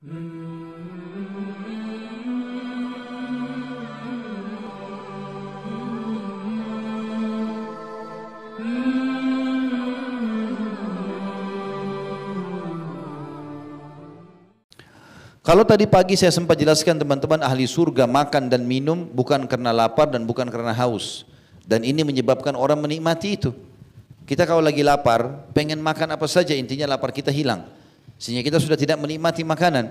Kalau tadi pagi saya sempat jelaskan teman-teman, ahli surga makan dan minum bukan karena lapar dan bukan karena haus. Dan ini menyebabkan orang menikmati itu. Kita kalau lagi lapar, pengen makan apa saja, intinya lapar kita hilang. Sehingga kita sudah tidak menikmati makanan.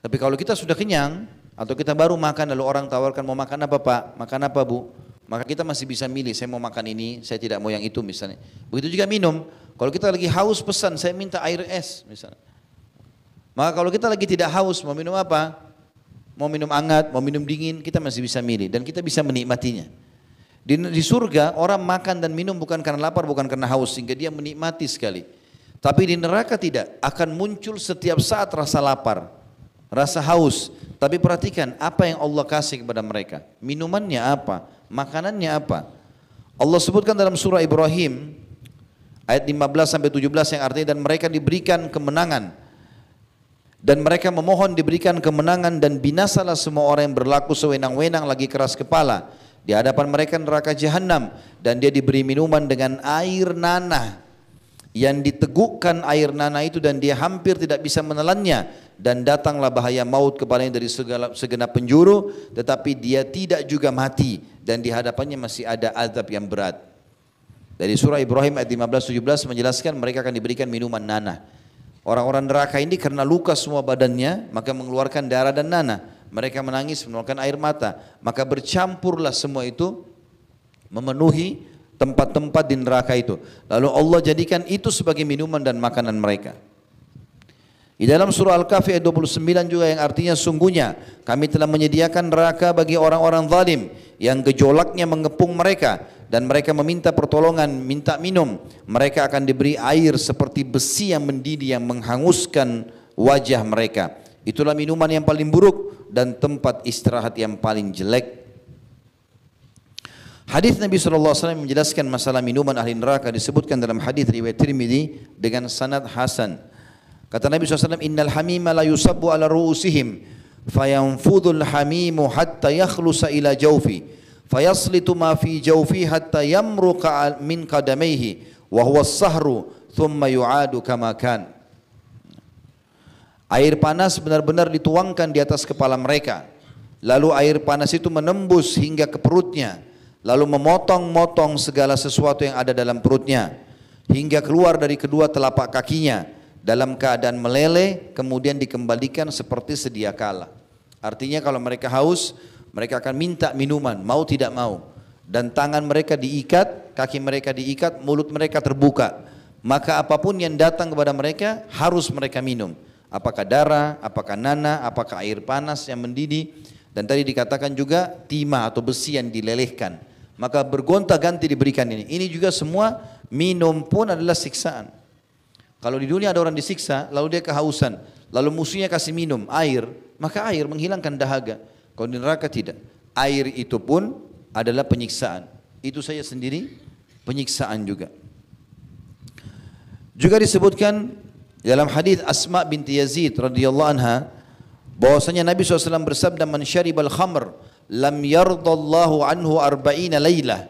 Tapi kalau kita sudah kenyang, atau kita baru makan lalu orang tawarkan mau makan apa Pak, makan apa Bu, maka kita masih bisa milih, saya mau makan ini, saya tidak mau yang itu misalnya. Begitu juga minum, kalau kita lagi haus pesan, saya minta air es misalnya. Maka kalau kita lagi tidak haus, mau minum apa? Mau minum hangat, mau minum dingin, kita masih bisa milih dan kita bisa menikmatinya. Di surga orang makan dan minum bukan karena lapar, bukan karena haus, sehingga dia menikmati sekali. Tapi di neraka tidak, akan muncul setiap saat rasa lapar, rasa haus. Tapi perhatikan apa yang Allah kasih kepada mereka. Minumannya apa? Makanannya apa? Allah sebutkan dalam surah Ibrahim ayat 15 sampai 17 yang artinya dan mereka diberikan kemenangan. Dan mereka memohon diberikan kemenangan dan binasalah semua orang yang berlaku sewenang-wenang lagi keras kepala. Di hadapan mereka neraka jahanam dan dia diberi minuman dengan air nanah. Yang ditegukkan air nanah itu dan dia hampir tidak bisa menelannya. Dan datanglah bahaya maut kepadanya dari segenap penjuru, tetapi dia tidak juga mati. Dan di hadapannya masih ada azab yang berat. Dari surah Ibrahim ayat 15-17 menjelaskan mereka akan diberikan minuman nanah. Orang-orang neraka ini karena luka semua badannya, maka mengeluarkan darah dan nanah. Mereka menangis, mengeluarkan air mata. Maka bercampurlah semua itu memenuhi tempat-tempat di neraka itu. Lalu Allah jadikan itu sebagai minuman dan makanan mereka. Di dalam surah Al-Kahfi ayat 29 juga yang artinya sungguhnya kami telah menyediakan neraka bagi orang-orang zalim yang gejolaknya mengepung mereka dan mereka meminta pertolongan, minta minum. Mereka akan diberi air seperti besi yang mendidih yang menghanguskan wajah mereka. Itulah minuman yang paling buruk dan tempat istirahat yang paling jelek. Hadis Nabi SAW menjelaskan masalah minuman ahli neraka disebutkan dalam hadis riwayat Tirmidzi dengan sanad hasan. Kata Nabi SAW, innal hamima la yusabbu ala ru'usihim fayanfudul hamimu hatta yakhlusa ila jawfi fayaslitu ma fi jawfi hatta yamruqa min qadamaihi wa huwa as-sahru thumma yu'adu kama kan. Air panas benar-benar dituangkan di atas kepala mereka. Lalu air panas itu menembus hingga ke perutnya. Lalu memotong-motong segala sesuatu yang ada dalam perutnya hingga keluar dari kedua telapak kakinya dalam keadaan meleleh, kemudian dikembalikan seperti sedia kala. Artinya kalau mereka haus, mereka akan minta minuman, mau tidak mau. Dan tangan mereka diikat, kaki mereka diikat, mulut mereka terbuka. Maka apapun yang datang kepada mereka harus mereka minum. Apakah darah, apakah nanah, apakah air panas yang mendidih. Dan tadi dikatakan juga timah atau besi yang dilelehkan. Maka bergonta-ganti diberikan ini. Ini juga semua minum pun adalah siksaan. Kalau di dunia ada orang disiksa, lalu dia kehausan, lalu musuhnya kasih minum air, maka air menghilangkan dahaga. Kalau di neraka tidak. Air itu pun adalah penyiksaan. Itu saja sendiri penyiksaan juga. Juga disebutkan dalam hadis Asma binti Yazid radhiyallahu anha bahwasanya Nabi SAW bersabda, man syaribal khamr lam yardallahu anhu arba'ina laylah.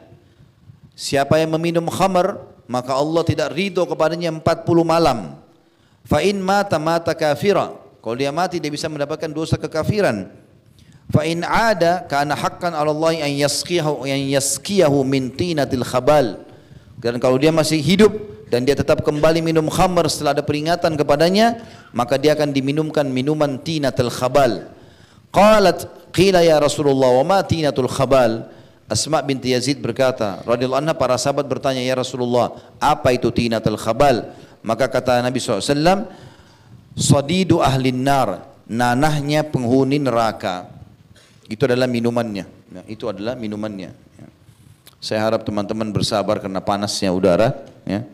Siapa yang meminum khamr, maka Allah tidak ridho kepadanya 40 malam. Fa in mata mata kafira. Kalau dia mati dia bisa mendapatkan dosa kekafiran. Fa in ada kana haqqan 'ala Allah an yasqiyahu min tinatil khabal. Dan kalau dia masih hidup dan dia tetap kembali minum khamr setelah ada peringatan kepadanya, maka dia akan diminumkan minuman tinatul khabal. Qalat qila ya Rasulullah wa ma tinatul khabal? Asma binti Yazid berkata, radhiyallahu anha, para sahabat bertanya, ya Rasulullah, apa itu tinatul khabal? Maka kata Nabi SAW, sadidu ahlin nar, nanahnya penghuni neraka. Itu adalah minumannya. Ya, itu adalah minumannya. Ya. Saya harap teman-teman bersabar karena panasnya udara. Ya.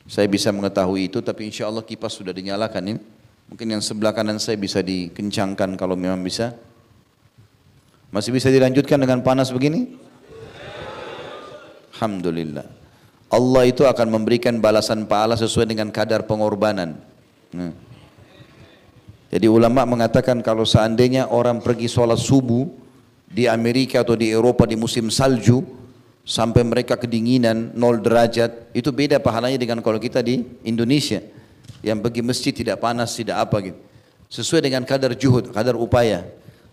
Saya bisa mengetahui itu, tapi insya Allah kipas sudah dinyalakan ini. Mungkin yang sebelah kanan saya bisa dikencangkan kalau memang bisa. Masih bisa dilanjutkan dengan panas begini? Alhamdulillah. Allah itu akan memberikan balasan pahala sesuai dengan kadar pengorbanan. Jadi ulama mengatakan kalau seandainya orang pergi sholat subuh di Amerika atau di Eropa di musim salju, sampai mereka kedinginan 0 derajat, itu beda pahalanya dengan kalau kita di Indonesia yang pergi masjid tidak panas, tidak apa gitu. Sesuai dengan kadar juhud, kadar upaya.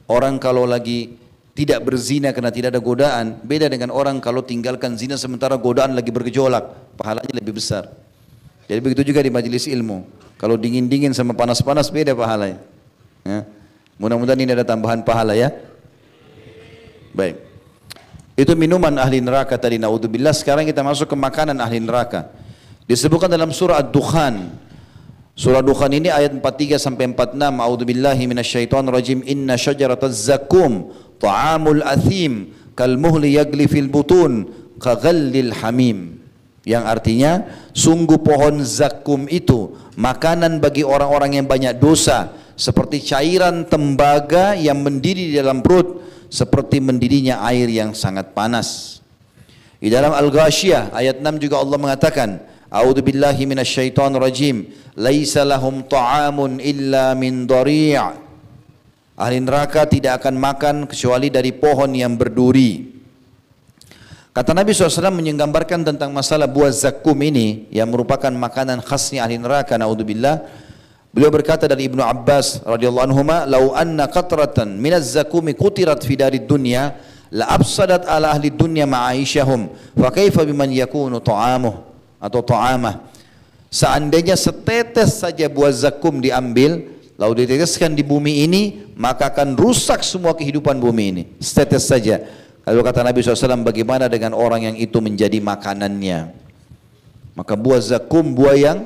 Orang kalau lagi tidak berzina karena tidak ada godaan, beda dengan orang kalau tinggalkan zina sementara godaan lagi bergejolak, pahalanya lebih besar. Jadi begitu juga di majelis ilmu. Kalau dingin-dingin sama panas-panas beda pahalanya. Ya. Mudah-mudahan ini ada tambahan pahala ya. Baik. Itu minuman ahli neraka tadi, naudzubillah. Sekarang kita masuk ke makanan ahli neraka. Disebutkan dalam surah Ad-Dukhan. Surah Dukhan ini ayat 43 sampai 46. A'udzubillahi minasyaitonir rajim. Inna syajarataz zakum ta'amul athim kalmuhli yagli fil butun kaghallil hamim. Yang artinya sungguh pohon zakum itu makanan bagi orang-orang yang banyak dosa, seperti cairan tembaga yang mendidih di dalam perut, seperti mendidihnya air yang sangat panas. Di dalam Al-Ghashiyah ayat 6 juga Allah mengatakan, A'udzubillahi minasyaitonir rajim, laisa lahum ta'amun illa min dhari'. Ahli neraka tidak akan makan kecuali dari pohon yang berduri. Kata Nabi SAW menggambarkan tentang masalah buah zakum ini yang merupakan makanan khasnya ahli neraka, naudzubillah. Beliau berkata dari Ibnu Abbas radhiyallahu anhuma, "Lau anna qatratan minaz zakumi qutirat fi darid dunya la afsadat ala ahli dunya ma'aishahum, fa kaifa biman yakunu ta'amuh atau ta'amah." Seandainya setetes saja buah zakum diambil lalu diteteskan di bumi ini, maka akan rusak semua kehidupan bumi ini. Setetes saja. Lalu kata Nabi SAW, bagaimana dengan orang yang itu menjadi makanannya? Maka buah zakum, buah yang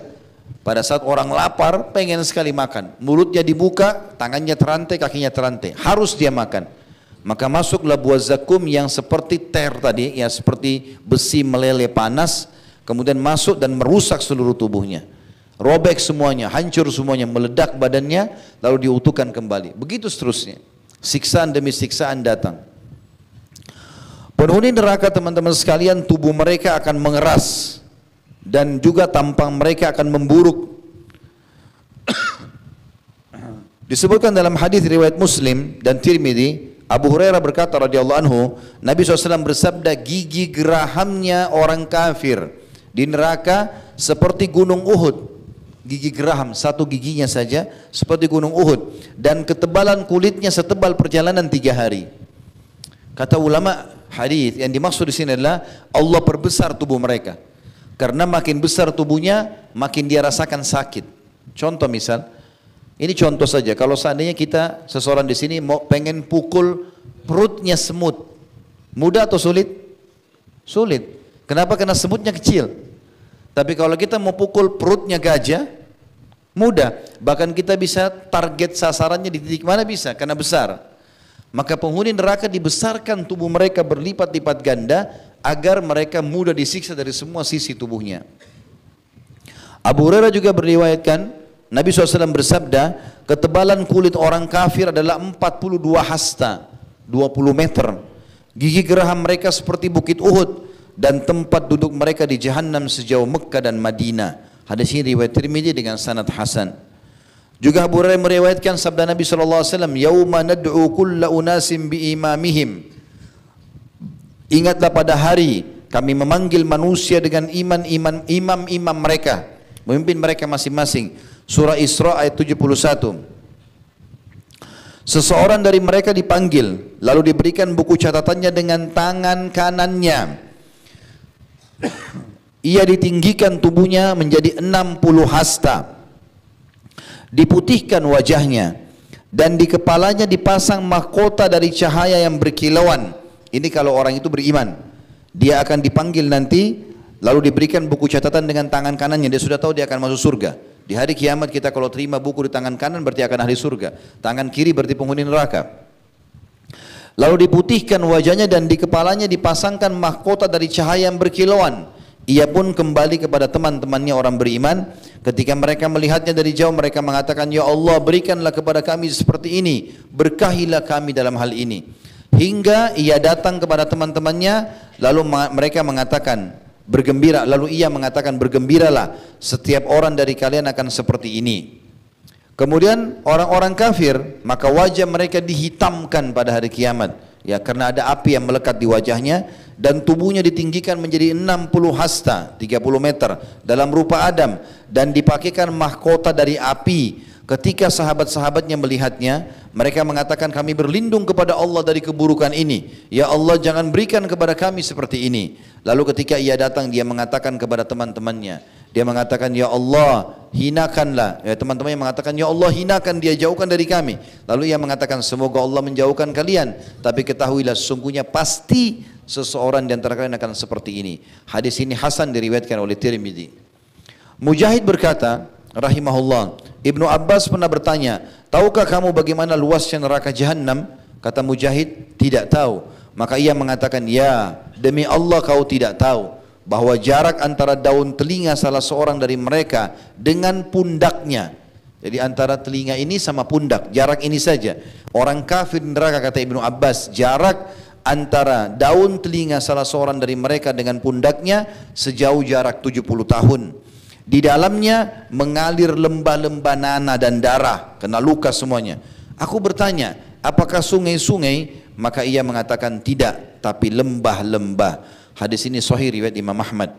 pada saat orang lapar pengen sekali makan, mulutnya dibuka, tangannya terantai, kakinya terantai, harus dia makan. Maka masuklah buah zakum yang seperti ter tadi, ya seperti besi meleleh panas, kemudian masuk dan merusak seluruh tubuhnya, robek semuanya, hancur semuanya, meledak badannya, lalu diutuhkan kembali. Begitu seterusnya, siksaan demi siksaan datang. Penghuni neraka, teman-teman sekalian, tubuh mereka akan mengeras dan juga tampang mereka akan memburuk. Disebutkan dalam hadis riwayat Muslim dan Tirmidzi, Abu Hurairah berkata radhiyallahu anhu, Nabi SAW bersabda, gigi gerahamnya orang kafir di neraka seperti gunung Uhud. Gigi geraham, satu giginya saja seperti gunung Uhud, dan ketebalan kulitnya setebal perjalanan 3 hari. Kata ulama hadis, yang dimaksud di sini adalah Allah perbesar tubuh mereka. Karena makin besar tubuhnya, makin dia rasakan sakit. Contoh misal, ini contoh saja. Kalau seandainya kita, seseorang di sini mau pengen pukul perutnya semut, mudah atau sulit? Sulit. Kenapa? Karena semutnya kecil. Tapi kalau kita mau pukul perutnya gajah, mudah. Bahkan kita bisa target sasarannya di titik mana bisa, karena besar. Maka penghuni neraka dibesarkan tubuh mereka berlipat-lipat ganda agar mereka mudah disiksa dari semua sisi tubuhnya. Abu Hurairah juga beriwayatkan, Nabi SAW bersabda, ketebalan kulit orang kafir adalah 42 hasta, 20 meter. Gigi geraham mereka seperti bukit Uhud, dan tempat duduk mereka di Jahannam sejauh Mekah dan Madinah. Hadis ini riwayat Tirmidzi dengan sanad hasan. Juga Abu Hurairah meriwayatkan sabda Nabi SAW, Yauma nad'u kulla unasim biimamihim. Ingatlah pada hari kami memanggil manusia dengan imam-imam mereka, memimpin mereka masing-masing. Surah Isra ayat 71. Seseorang dari mereka dipanggil, lalu diberikan buku catatannya dengan tangan kanannya. Ia ditinggikan tubuhnya menjadi 60 hasta. Diputihkan wajahnya dan di kepalanya dipasang mahkota dari cahaya yang berkilauan. Ini kalau orang itu beriman. Dia akan dipanggil nanti, lalu diberikan buku catatan dengan tangan kanannya. Dia sudah tahu dia akan masuk surga. Di hari kiamat kita kalau terima buku di tangan kanan berarti akan ahli surga, tangan kiri berarti penghuni neraka. Lalu diputihkan wajahnya dan di kepalanya dipasangkan mahkota dari cahaya yang berkilauan. Ia pun kembali kepada teman-temannya orang beriman. Ketika mereka melihatnya dari jauh, mereka mengatakan, Ya Allah, berikanlah kepada kami seperti ini, berkahilah kami dalam hal ini. Hingga ia datang kepada teman-temannya, lalu mereka mengatakan, bergembira. Lalu ia mengatakan, bergembiralah, setiap orang dari kalian akan seperti ini. Kemudian orang-orang kafir, maka wajah mereka dihitamkan pada hari kiamat. Ya, karena ada api yang melekat di wajahnya dan tubuhnya ditinggikan menjadi 60 hasta, 30 meter dalam rupa Adam dan dipakaikan mahkota dari api. Ketika sahabat-sahabatnya melihatnya, mereka mengatakan kami berlindung kepada Allah dari keburukan ini. Ya Allah, jangan berikan kepada kami seperti ini. Lalu ketika ia datang, dia mengatakan kepada teman-temannya, dia mengatakan, ya Allah, hinakanlah. Ya, teman-temannya mengatakan, ya Allah, hinakan dia, jauhkan dari kami. Lalu ia mengatakan, semoga Allah menjauhkan kalian. Tapi ketahuilah, sesungguhnya pasti seseorang di antara kalian akan seperti ini. Hadis ini hasan diriwayatkan oleh Tirmidzi. Mujahid berkata, rahimahullah, Ibnu Abbas pernah bertanya, tahukah kamu bagaimana luasnya neraka Jahannam? Kata Mujahid, tidak tahu. Maka ia mengatakan, ya, demi Allah kau tidak tahu bahwa jarak antara daun telinga salah seorang dari mereka dengan pundaknya. Jadi antara telinga ini sama pundak, jarak ini saja. Orang kafir neraka, kata Ibnu Abbas, jarak antara daun telinga salah seorang dari mereka dengan pundaknya sejauh jarak 70 tahun. Di dalamnya mengalir lembah-lembah nanah dan darah, kena luka semuanya. Aku bertanya, apakah sungai-sungai? Maka ia mengatakan tidak, tapi lembah-lembah. Hadis ini sahih riwayat Imam Ahmad.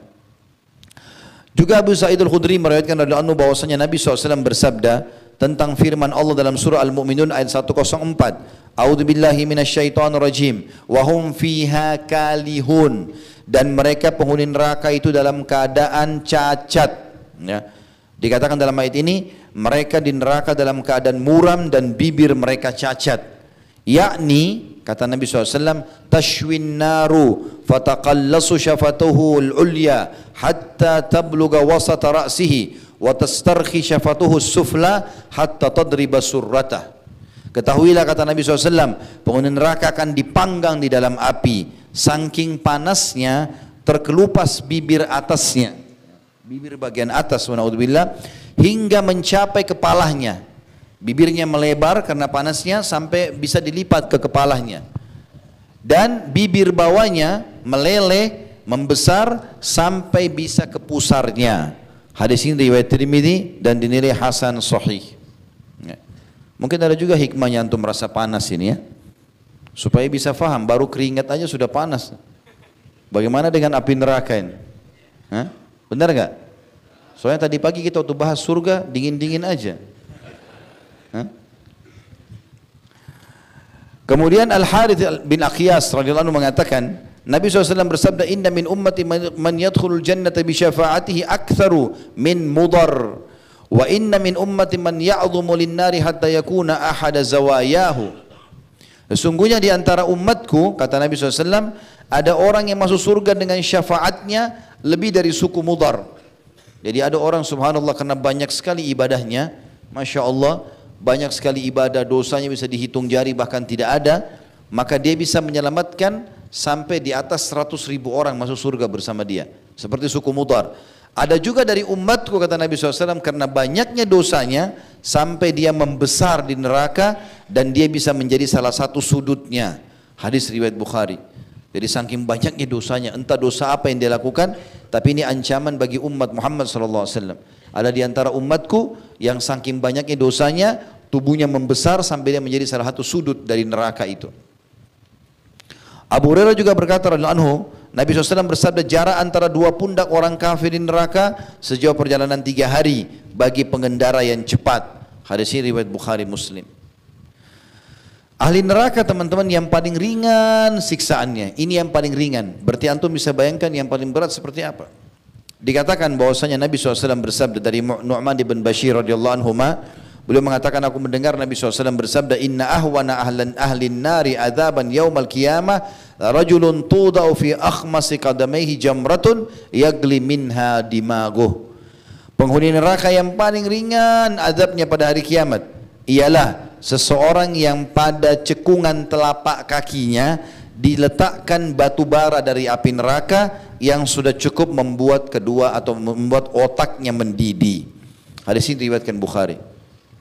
Juga Abu Sa'id Al-Khudri meriwayatkan radhiyallahu anhu bahwasanya Nabi SAW bersabda tentang firman Allah dalam surah Al-Mu'minun ayat 104. A'udzubillahi minasyaitonirrajim wa hum fiha kalihun, dan mereka penghuni neraka itu dalam keadaan cacat. Ya. Dikatakan dalam ayat ini, mereka di neraka dalam keadaan muram dan bibir mereka cacat. Yakni, kata Nabi SAW, tashwin naru fataqallasu syafatuhu al-ulya hatta tabluga wasata ra'sihi wa tastarkhi syafatuhu sufla hatta tadriba surratah. Ketahuilah, kata Nabi SAW, penghuni neraka akan dipanggang di dalam api. Saking panasnya terkelupas bibir atasnya, bibir bagian atas, naudzubillah, hingga mencapai kepalanya. Bibirnya melebar karena panasnya sampai bisa dilipat ke kepalanya. Dan bibir bawahnya meleleh, membesar sampai bisa ke pusarnya. Hadis ini riwayat Tirmidzi dan dinilai hasan sahih. Ya. Mungkin ada juga hikmahnya antum merasa panas ini ya. Supaya bisa faham, baru keringat aja sudah panas. Bagaimana dengan api neraka ini? Hah? Benar gak? Soalnya tadi pagi kita waktu bahas surga dingin-dingin aja. Hah? Kemudian Al-Harith bin Aqyas radhiyallahu anhu mengatakan, Nabi SAW bersabda, inna min ummati man yadkhulul jannata bi syafa'atihi aktsaru min mudar wa inna min ummati man ya'dhumu lin-nari hatta yakuna ahada zawayahu. Sesungguhnya di antara umatku, kata Nabi SAW, ada orang yang masuk surga dengan syafaatnya lebih dari suku Mudar. Jadi ada orang subhanallah karena banyak sekali ibadahnya, Masya Allah, banyak sekali ibadah, dosanya bisa dihitung jari bahkan tidak ada, maka dia bisa menyelamatkan sampai di atas 100.000 orang masuk surga bersama dia, seperti suku Mudar. Ada juga dari umatku, kata Nabi SAW, karena banyaknya dosanya sampai dia membesar di neraka dan dia bisa menjadi salah satu sudutnya. Hadis riwayat Bukhari. Jadi saking banyaknya dosanya, entah dosa apa yang dia lakukan, tapi ini ancaman bagi umat Muhammad SAW. Ada di antara umatku yang saking banyaknya dosanya, tubuhnya membesar sampai dia menjadi salah satu sudut dari neraka itu. Abu Hurairah juga berkata radhiyallahu anhu, Nabi SAW bersabda, jarak antara dua pundak orang kafir di neraka sejauh perjalanan 3 hari bagi pengendara yang cepat. Hadis ini riwayat Bukhari Muslim. Ahli neraka teman-teman yang paling ringan siksaannya, ini yang paling ringan. Berarti antum bisa bayangkan yang paling berat seperti apa. Dikatakan bahwasanya Nabi SAW bersabda dari Nu'man bin Bashir radhiyallahu anhu, beliau mengatakan, aku mendengar Nabi SAW bersabda, inna ahwana ahlin nari adzaban yaumal qiyamah rajulun tudau fi akhmasi qadamaihi jamratun yagli minha dimaguh. Penghuni neraka yang paling ringan azabnya pada hari kiamat ialah seseorang yang pada cekungan telapak kakinya diletakkan batu bara dari api neraka yang sudah cukup membuat kedua atau membuat otaknya mendidih. Hadis ini diriwayatkan Bukhari.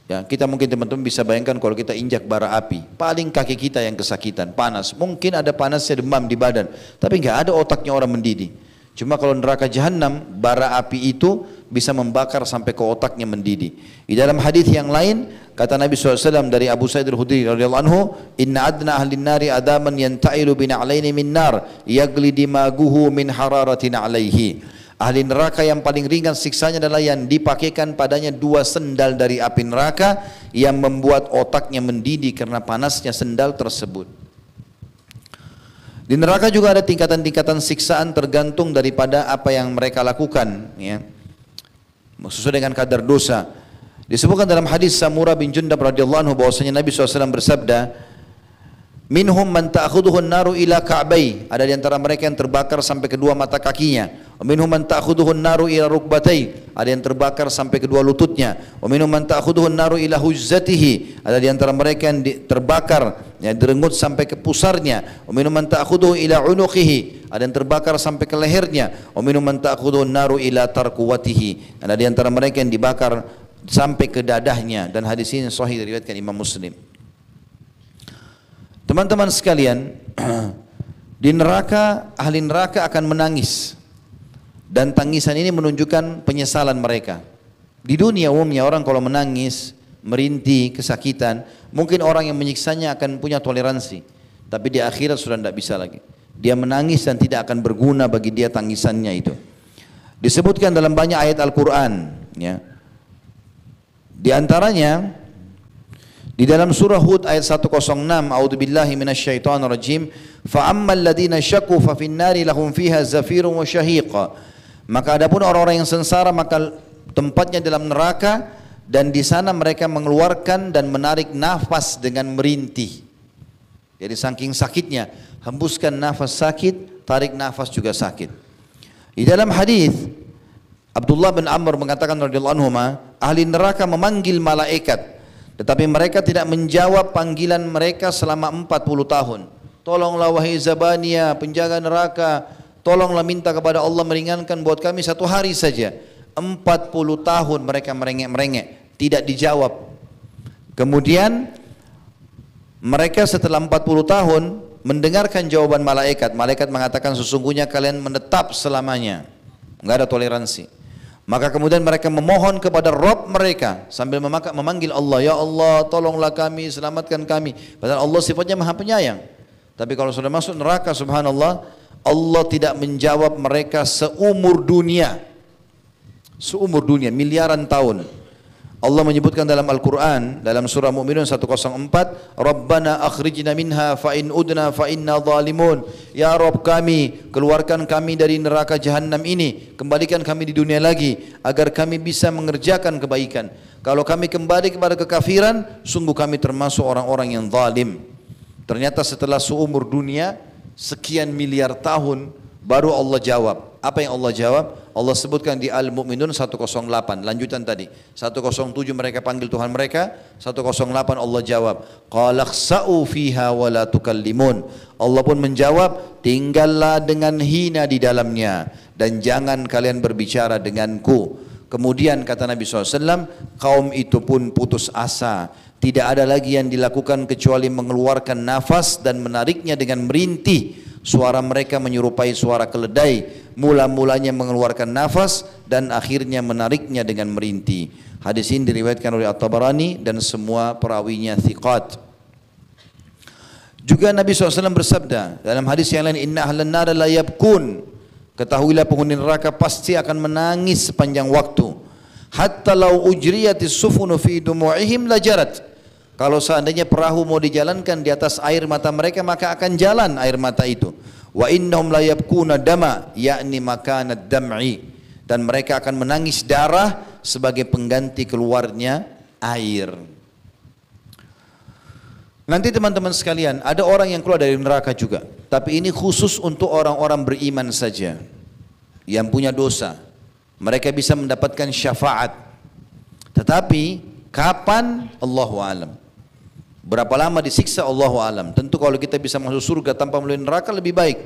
Ya, kita mungkin teman-teman bisa bayangkan kalau kita injak bara api, paling kaki kita yang kesakitan, panas. Mungkin ada panasnya demam di badan, tapi nggak ada otaknya orang mendidih. Cuma kalau neraka jahanam, bara api itu bisa membakar sampai ke otaknya mendidih. Di dalam hadis yang lain, kata Nabi SAW dari Abu Sa'id al-Khudri radhiyallahu anhu, "Inna adna ahlin nari adaman yanta'ilu bina'alaini min nar, yagli dimaguhu min hararatin alaihi." Ahli neraka yang paling ringan siksanya adalah yang dipakaikan padanya 2 sendal dari api neraka yang membuat otaknya mendidih karena panasnya sendal tersebut. Di neraka juga ada tingkatan-tingkatan siksaan tergantung daripada apa yang mereka lakukan, ya. Sesuai dengan kadar dosa. Disebutkan dalam hadis Samurah bin Jundab radhiyallahu anhu bahwasanya Nabi SAW bersabda, "Minhum man ta'khudhuhu an-naru ila ka'bai." Ada di antara mereka yang terbakar sampai kedua mata kakinya. Wa minhum man ta'khudhuhu an-naru ila rukbatai. Ada yang terbakar sampai kedua lututnya. Wa minhum man ta'khudhuhu an-naru ila hujzatihi. Ada di antara mereka yang terbakar, yang direnggut sampai ke pusarnya. Wa minhum man ta'khudhuhu ila unuqihi. Ada yang terbakar sampai ke lehernya. Wa minhum man ta'khudhuhu an-naru ila tarquwatihi. Ada di antara mereka yang dibakar sampai ke dadahnya, dan hadis ini sahih diriwayatkan Imam Muslim. Teman-teman sekalian, di neraka, ahli neraka akan menangis, dan tangisan ini menunjukkan penyesalan mereka. Di dunia umumnya orang kalau menangis, merintih, kesakitan, mungkin orang yang menyiksanya akan punya toleransi, tapi di akhirat sudah tidak bisa lagi. Dia menangis dan tidak akan berguna bagi dia tangisannya itu. Disebutkan dalam banyak ayat Al-Quran, ya. Di antaranya di dalam surah Hud ayat 106, a'udzubillahi minasyaitonirrajim, fa ammal ladzina syaqu fa fin nari lahum fiha zafirun wa syahiq. Maka adapun orang-orang yang sengsara maka tempatnya dalam neraka, dan di sana mereka mengeluarkan dan menarik nafas dengan merintih. Jadi saking sakitnya, hembuskan nafas sakit, tarik nafas juga sakit. Di dalam hadis Abdullah bin Amr mengatakan radhiyallahu anhu, ahli neraka memanggil malaikat, tetapi mereka tidak menjawab panggilan mereka selama 40 tahun. Tolonglah wahai Zabaniya, penjaga neraka, tolonglah minta kepada Allah meringankan buat kami 1 hari saja. 40 tahun mereka merengek-merengek, tidak dijawab. Kemudian mereka setelah 40 tahun mendengarkan jawaban malaikat. Malaikat mengatakan sesungguhnya kalian menetap selamanya, enggak ada toleransi. Maka kemudian mereka memohon kepada Rabb mereka sambil memanggil Allah, ya Allah tolonglah kami, selamatkan kami. Padahal Allah sifatnya maha penyayang. Tapi kalau sudah masuk neraka, subhanallah, Allah tidak menjawab mereka seumur dunia. Seumur dunia, miliaran tahun. Allah menyebutkan dalam Al-Quran, dalam surah Mu'minun 104, Rabbana akhrijna minha fa in udna fa inna zalimun. Ya Rabb kami, keluarkan kami dari neraka jahanam ini, kembalikan kami di dunia lagi, agar kami bisa mengerjakan kebaikan. Kalau kami kembali kepada kekafiran, sungguh kami termasuk orang-orang yang zalim. Ternyata setelah seumur dunia, sekian miliar tahun, baru Allah jawab. Apa yang Allah jawab? Allah sebutkan di Al-Mu'minun 108, lanjutan tadi. 107 mereka panggil Tuhan mereka, 108 Allah jawab, qala khsa'u fiha wa la tukallimun. Allah pun menjawab, tinggallah dengan hina di dalamnya dan jangan kalian berbicara denganku. Kemudian kata Nabi SAW, kaum itu pun putus asa. Tidak ada lagi yang dilakukan kecuali mengeluarkan nafas dan menariknya dengan merintih. Suara mereka menyerupai suara keledai. Mula-mulanya mengeluarkan nafas dan akhirnya menariknya dengan merintih. Hadis ini diriwayatkan oleh At-Tabarani dan semua perawinya thiqat. Juga Nabi SAW bersabda dalam hadis yang lain, inna ahlan nar la yabkun. Ketahuilah penghuni neraka pasti akan menangis sepanjang waktu. Hatta law ujriyatis sufunu fi dumu'ihim lajarat. Kalau seandainya perahu mau dijalankan di atas air mata mereka, maka akan jalan air mata itu. Wa innahum la yabkuna dama, yakni makanad dam'i, dan mereka akan menangis darah sebagai pengganti keluarnya air. Nanti teman-teman sekalian, ada orang yang keluar dari neraka juga, tapi ini khusus untuk orang-orang beriman saja yang punya dosa. Mereka bisa mendapatkan syafaat. Tetapi kapan? Allahu a'lam. Berapa lama disiksa? Allahu a'lam. Tentu kalau kita bisa masuk surga tanpa melalui neraka lebih baik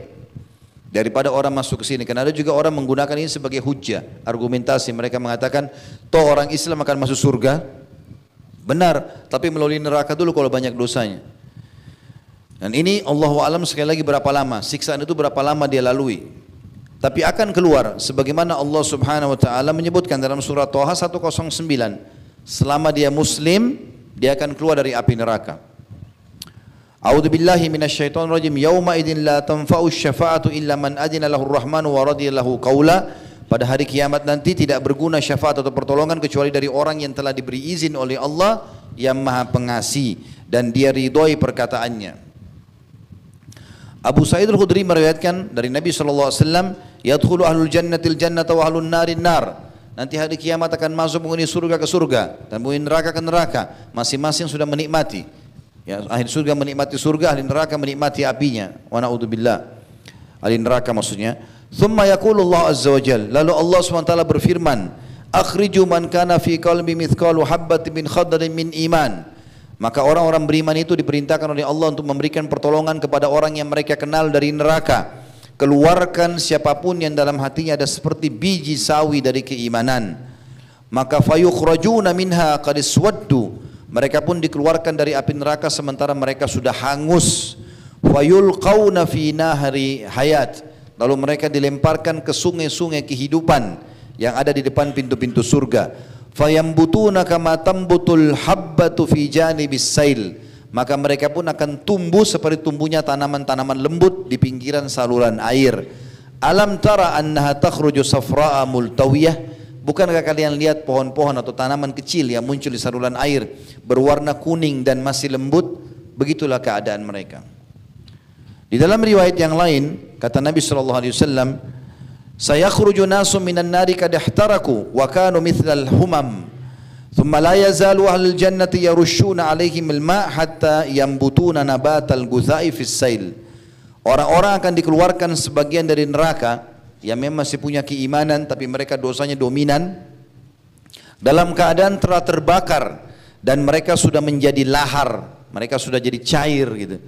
daripada orang masuk ke sini. Karena ada juga orang menggunakan ini sebagai hujjah, argumentasi. Mereka mengatakan, toh orang Islam akan masuk surga. Benar, tapi melalui neraka dulu kalau banyak dosanya. Dan ini Allahu a'lam sekali lagi berapa lama, siksaan itu berapa lama dia lalui. Tapi akan keluar sebagaimana Allah Subhanahu wa taala menyebutkan dalam surah Thaha 109. Selama dia muslim, dia akan keluar dari api neraka. A'udzu billahi minasyaitonir rajim. Yauma idzin la tanfa'u syafa'atu illa man adzina lahu ar-rahmanu wa radiya lahu qaula. Pada hari kiamat nanti tidak berguna syafaat atau pertolongan kecuali dari orang yang telah diberi izin oleh Allah yang Maha Pengasih dan dia ridhoi perkataannya. Abu Sa'id Al-Khudri meriwayatkan dari Nabi SAW, yadkhulu ahlul jannatil jannata wa ahlun narin nar. Nanti hari kiamat akan masuk penghuni surga ke surga dan penghuni neraka ke neraka. Masing-masing sudah menikmati. Ya, ahli surga menikmati surga, ahli neraka menikmati apinya. Wa na'udzubillah. Ahli neraka maksudnya. Thumma yaqulu Allah azza wa jalla. Lalu Allah SWT berfirman, akhriju man kana fi qalbi mithqalu habbatin min khardalin min iman. Maka orang-orang beriman itu diperintahkan oleh Allah untuk memberikan pertolongan kepada orang yang mereka kenal dari neraka. Keluarkan siapapun yang dalam hatinya ada seperti biji sawi dari keimanan. Maka fayukhrajuna minha qad iswaddu. Mereka pun dikeluarkan dari api neraka sementara mereka sudah hangus. Fayulqauna fi nahri hayat. Lalu mereka dilemparkan ke sungai-sungai kehidupan yang ada di depan pintu-pintu surga. Fayambutuna kama tambutul habbatu fi janibis sail. Maka mereka pun akan tumbuh seperti tumbuhnya tanaman-tanaman lembut di pinggiran saluran air. Alam tara annaha takhruju safra'a multawiyah. Bukankah kalian lihat pohon-pohon atau tanaman kecil yang muncul di saluran air berwarna kuning dan masih lembut? Begitulah keadaan mereka. Di dalam riwayat yang lain kata Nabi SAW, sayakhruju nasu minan nari kad ihtaraku wa kanu mithlal humam thumma la yazalu ahlul jannati yarushuna alaihim al-ma' hatta yambutuna nabatal guthai fis sail. Orang-orang akan dikeluarkan sebagian dari neraka yang memang masih punya keimanan tapi mereka dosanya dominan dalam keadaan telah terbakar dan mereka sudah menjadi lahar, mereka sudah jadi cair gitu.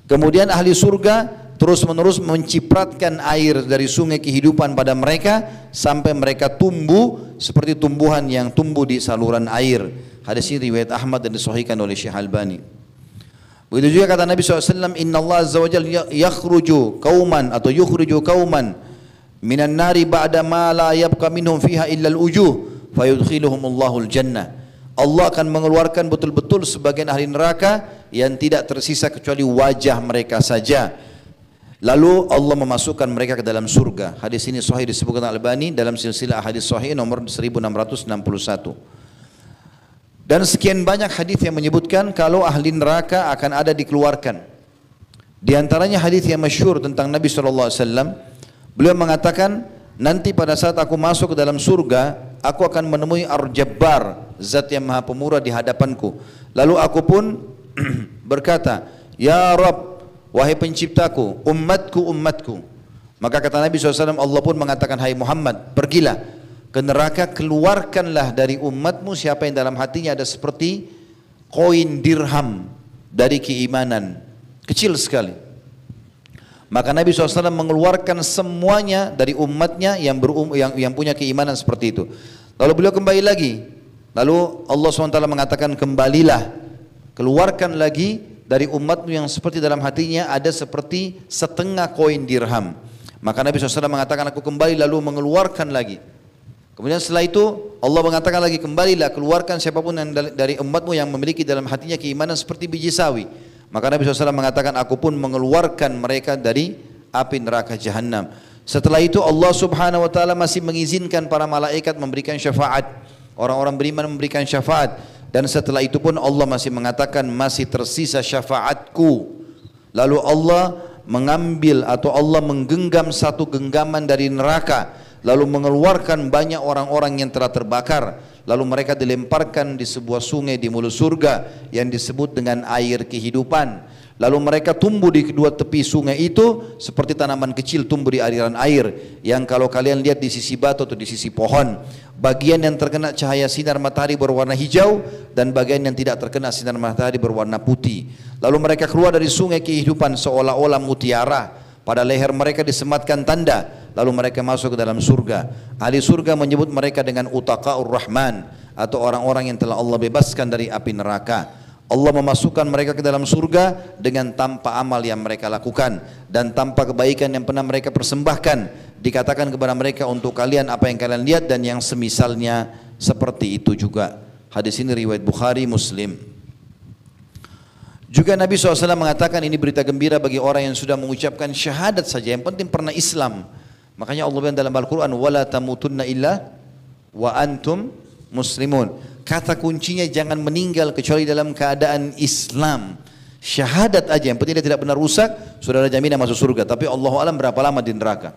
Kemudian ahli surga terus-menerus mencipratkan air dari sungai kehidupan pada mereka sampai mereka tumbuh seperti tumbuhan yang tumbuh di saluran air. Hadis ini riwayat Ahmad dan disahihkan oleh Syekh Albani. Begitu juga kata Nabi SAW, Inna Allah Azza wa Jalla yakhruju kauman atau yukhriju kauman minan nari ba'da ma la yabqa minhum fiha illa al-ujuh fayudkhiluhumullahu al-jannah. Allah akan mengeluarkan betul-betul sebagian ahli neraka yang tidak tersisa kecuali wajah mereka saja. Lalu Allah memasukkan mereka ke dalam surga. Hadis ini sahih disebutkan Al-Albani dalam silsilah hadis sahih nomor 1661. Dan sekian banyak hadis yang menyebutkan kalau ahli neraka akan ada dikeluarkan. Di antaranya hadis yang masyhur tentang Nabi SAW. Beliau mengatakan, nanti pada saat aku masuk ke dalam surga, aku akan menemui Ar-Jabbar, zat yang maha pemurah di hadapanku. Lalu aku pun berkata, Ya Rabb, wahai penciptaku, umatku, umatku. Maka kata Nabi SAW, Allah pun mengatakan, hai Muhammad, pergilah ke neraka, keluarkanlah dari umatmu siapa yang dalam hatinya ada seperti koin dirham dari keimanan. Kecil sekali. Maka Nabi SAW mengeluarkan semuanya dari umatnya yang punya keimanan seperti itu. Lalu beliau kembali lagi. Lalu Allah SWT mengatakan, kembalilah, keluarkan lagi dari umatmu yang seperti dalam hatinya ada seperti setengah koin dirham. Maka Nabi SAW mengatakan, aku kembali lalu mengeluarkan lagi. Kemudian setelah itu Allah mengatakan lagi, kembalilah, keluarkan siapapun yang dari umatmu yang memiliki dalam hatinya keimanan seperti biji sawi. Maka Nabi SAW mengatakan, aku pun mengeluarkan mereka dari api neraka Jahannam. Setelah itu Allah Subhanahu wa taala masih mengizinkan para malaikat memberikan syafaat. Orang-orang beriman memberikan syafaat. Dan setelah itu pun Allah masih mengatakan, masih tersisa syafaatku. Lalu Allah mengambil atau Allah menggenggam satu genggaman dari neraka, lalu mengeluarkan banyak orang-orang yang telah terbakar. Lalu mereka dilemparkan di sebuah sungai di mulut surga yang disebut dengan air kehidupan. Lalu mereka tumbuh di kedua tepi sungai itu seperti tanaman kecil tumbuh di aliran air yang kalau kalian lihat di sisi batu atau di sisi pohon, bagian yang terkena cahaya sinar matahari berwarna hijau dan bagian yang tidak terkena sinar matahari berwarna putih. Lalu mereka keluar dari sungai kehidupan seolah-olah mutiara. Pada leher mereka disematkan tanda, lalu mereka masuk ke dalam surga. Ahli surga menyebut mereka dengan utaqaur rahman, atau orang-orang yang telah Allah bebaskan dari api neraka. Allah memasukkan mereka ke dalam surga dengan tanpa amal yang mereka lakukan dan tanpa kebaikan yang pernah mereka persembahkan, dikatakan kepada mereka untuk kalian apa yang kalian lihat dan yang semisalnya seperti itu juga. Hadis ini riwayat Bukhari, Muslim. Juga Nabi SAW mengatakan ini berita gembira bagi orang yang sudah mengucapkan syahadat saja, yang penting pernah Islam. Makanya Allah bilang dalam Al-Quran, wala tamutunna illa wa antum muslimun. Kata kuncinya jangan meninggal kecuali dalam keadaan Islam. Syahadat aja, yang penting dia tidak pernah rusak, sudah ada jaminan masuk surga. Tapi Allahu alam berapa lama di neraka.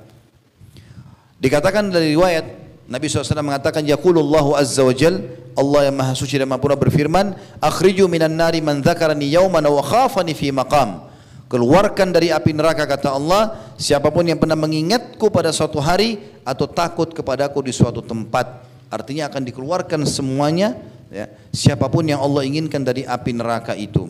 Dikatakan dari riwayat Nabi SAW mengatakan, Yaqulullahu azza wa jal, Allah yang maha suci dan maha pura berfirman, akhriju minan nari man dzakarani yawman wa khafani fi maqam. Keluarkan dari api neraka, kata Allah, siapapun yang pernah mengingatku pada suatu hari atau takut kepadaku di suatu tempat. Artinya akan dikeluarkan semuanya, ya, siapapun yang Allah inginkan dari api neraka itu.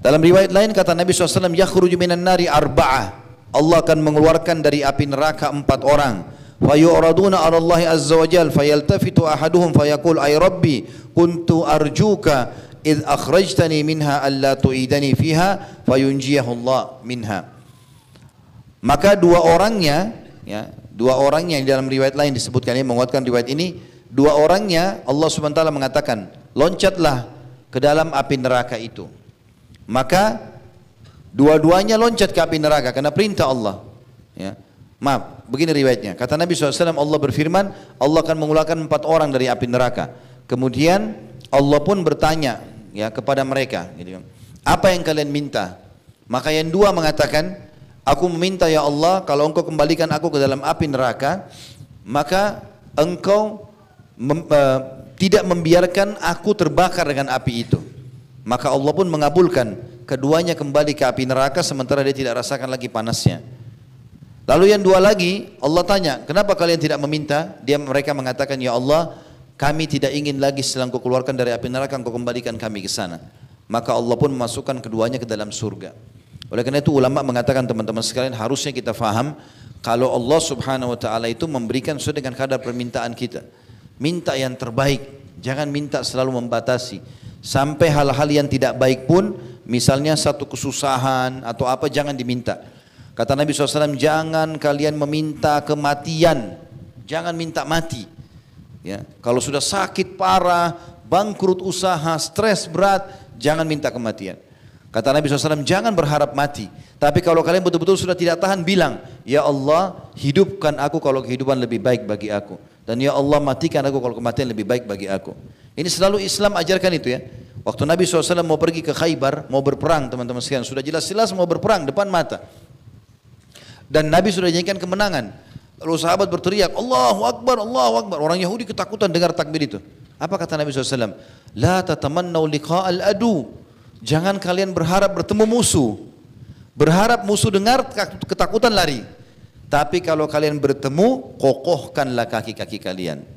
Dalam riwayat lain kata Nabi SAW, yakhruju minan nari arba'ah. Allah akan mengeluarkan dari api neraka 4 orang. Fayu'raduna 'ala Allah azza wa jalla fayaltafitu ahaduhum fayaqul ay rabbi kuntu arjuka id akhrajtani minha alla tu'idani fiha fayunjiyahu Allah minha. Maka dua orangnya di dalam riwayat lain disebutkan, ini menguatkan riwayat ini, dua orangnya Allah Subhanahu wa taala mengatakan, loncatlah ke dalam api neraka itu. Maka dua-duanya loncat ke api neraka karena perintah Allah, ya. Maaf, begini riwayatnya. Kata Nabi SAW, Allah berfirman, Allah akan mengeluarkan 4 orang dari api neraka. Kemudian Allah pun bertanya, ya, kepada mereka, gitu, apa yang kalian minta? Maka yang dua mengatakan, aku meminta ya Allah, kalau engkau kembalikan aku ke dalam api neraka, maka engkau tidak membiarkan aku terbakar dengan api itu. Maka Allah pun mengabulkan, keduanya kembali ke api neraka sementara dia tidak rasakan lagi panasnya. Lalu yang dua lagi, Allah tanya, kenapa kalian tidak meminta? Mereka mengatakan, ya Allah, kami tidak ingin lagi setelah engkau keluarkan dari api neraka, engkau kembalikan kami ke sana. Maka Allah pun memasukkan keduanya ke dalam surga. Oleh karena itu ulama mengatakan, teman-teman sekalian, harusnya kita faham kalau Allah Subhanahu wa taala itu memberikan sesuai dengan kadar permintaan kita. Minta yang terbaik, jangan minta selalu membatasi. Sampai hal-hal yang tidak baik pun, misalnya satu kesusahan atau apa, jangan diminta. Kata Nabi SAW, jangan kalian meminta kematian, jangan minta mati. Ya, kalau sudah sakit parah, bangkrut usaha, stres berat, jangan minta kematian. Kata Nabi SAW, jangan berharap mati. Tapi kalau kalian betul-betul sudah tidak tahan, bilang, ya Allah, hidupkan aku kalau kehidupan lebih baik bagi aku. Dan ya Allah, matikan aku kalau kematian lebih baik bagi aku. Ini selalu Islam ajarkan itu, ya. Waktu Nabi SAW mau pergi ke Khaybar, mau berperang, teman-teman sekalian, sudah jelas-jelas mau berperang depan mata. Dan Nabi sudah janjikan kemenangan. Lalu sahabat berteriak, Allahu Akbar, Allahu Akbar. Orang Yahudi ketakutan dengar takbir itu. Apa kata Nabi SAW? La tatamannau liqa'al adu. Jangan kalian berharap bertemu musuh. Berharap musuh dengar, ketakutan lari. Tapi kalau kalian bertemu, kokohkanlah kaki-kaki kalian.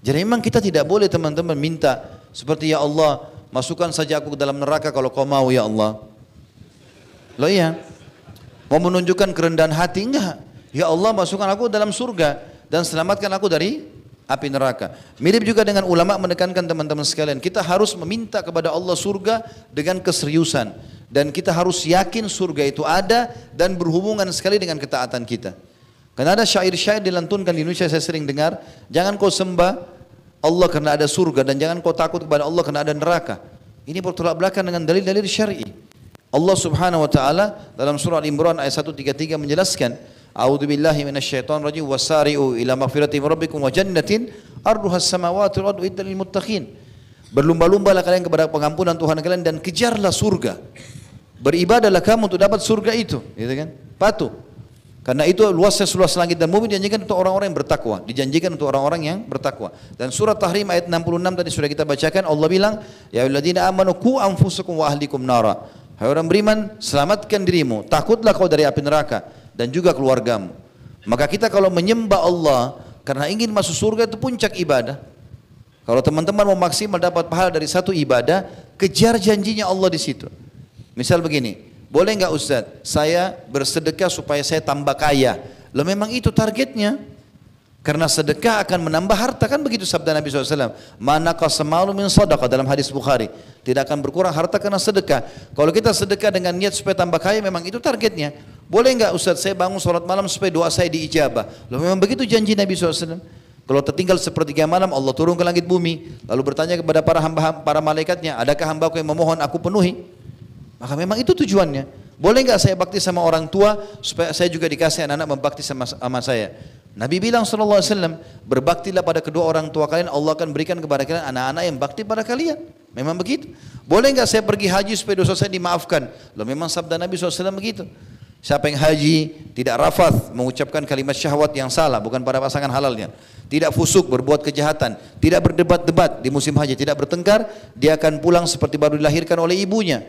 Jadi memang kita tidak boleh, teman-teman, minta seperti, ya Allah, masukkan saja aku ke dalam neraka kalau kau mau, ya Allah. Loh iya. Mau menunjukkan kerendahan hati? Enggak. Ya Allah, masukkan aku dalam surga dan selamatkan aku dari api neraka. Mirip juga dengan ulama menekankan, teman-teman sekalian, kita harus meminta kepada Allah surga dengan keseriusan. Dan kita harus yakin surga itu ada dan berhubungan sekali dengan ketaatan kita. Karena ada syair-syair dilantunkan di Indonesia, saya sering dengar, jangan kau sembah Allah karena ada surga, dan jangan kau takut kepada Allah karena ada neraka. Ini bertolak belakang dengan dalil-dalil syar'i. Allah Subhanahu wa taala dalam surah Al-Imran ayat 133 menjelaskan, A'udzubillahi minasyaitonir rajim, wasari'u ila maghfirati min rabbikum wa jannatin arduha as-samawati wal ardu iddat lil muttaqin. Berlumba-lumbalah kalian kepada pengampunan Tuhan kalian dan kejarlah surga. Beribadahlah kamu untuk dapat surga itu, gitu kan? Patuh. Karena itu luasnya seluas langit dan bumi, dijanjikan untuk orang-orang yang bertakwa, dijanjikan untuk orang-orang yang bertakwa. Dan surat Tahrim ayat 66 tadi sudah kita bacakan, Allah bilang, ya ayyuhalladzina amanu qu anfusakum wa ahlikum nara. Hai orang beriman, selamatkan dirimu, takutlah kau dari api neraka dan juga keluargamu. Maka kita kalau menyembah Allah karena ingin masuk surga, itu puncak ibadah. Kalau teman-teman mau maksimal dapat pahala dari satu ibadah, kejar janjinya Allah di situ. Misal begini, boleh nggak Ustaz, saya bersedekah supaya saya tambah kaya. Loh memang itu targetnya. Karena sedekah akan menambah harta, kan begitu sabda Nabi SAW. Mana qasamalu min sadaqah dalam hadis Bukhari. Tidak akan berkurang harta karena sedekah. Kalau kita sedekah dengan niat supaya tambah kaya, memang itu targetnya. Boleh enggak Ustaz saya bangun sholat malam supaya doa saya diijabah? Loh memang begitu janji Nabi SAW. Kalau tertinggal sepertiga malam, Allah turun ke langit bumi, lalu bertanya kepada para malaikatnya, adakah hambaku yang memohon aku penuhi? Maka memang itu tujuannya. Boleh enggak saya bakti sama orang tua supaya saya juga dikasih anak-anak membakti sama saya? Nabi bilang SAW, berbaktilah pada kedua orang tua kalian, Allah akan berikan kepada kalian anak-anak yang bakti pada kalian. Memang begitu. Boleh enggak saya pergi haji supaya dosa saya dimaafkan? Loh memang sabda Nabi SAW begitu. Siapa yang haji tidak rafath, mengucapkan kalimat syahwat yang salah, bukan pada pasangan halalnya, tidak fusuk, berbuat kejahatan, tidak berdebat-debat di musim haji, tidak bertengkar, dia akan pulang seperti baru dilahirkan oleh ibunya.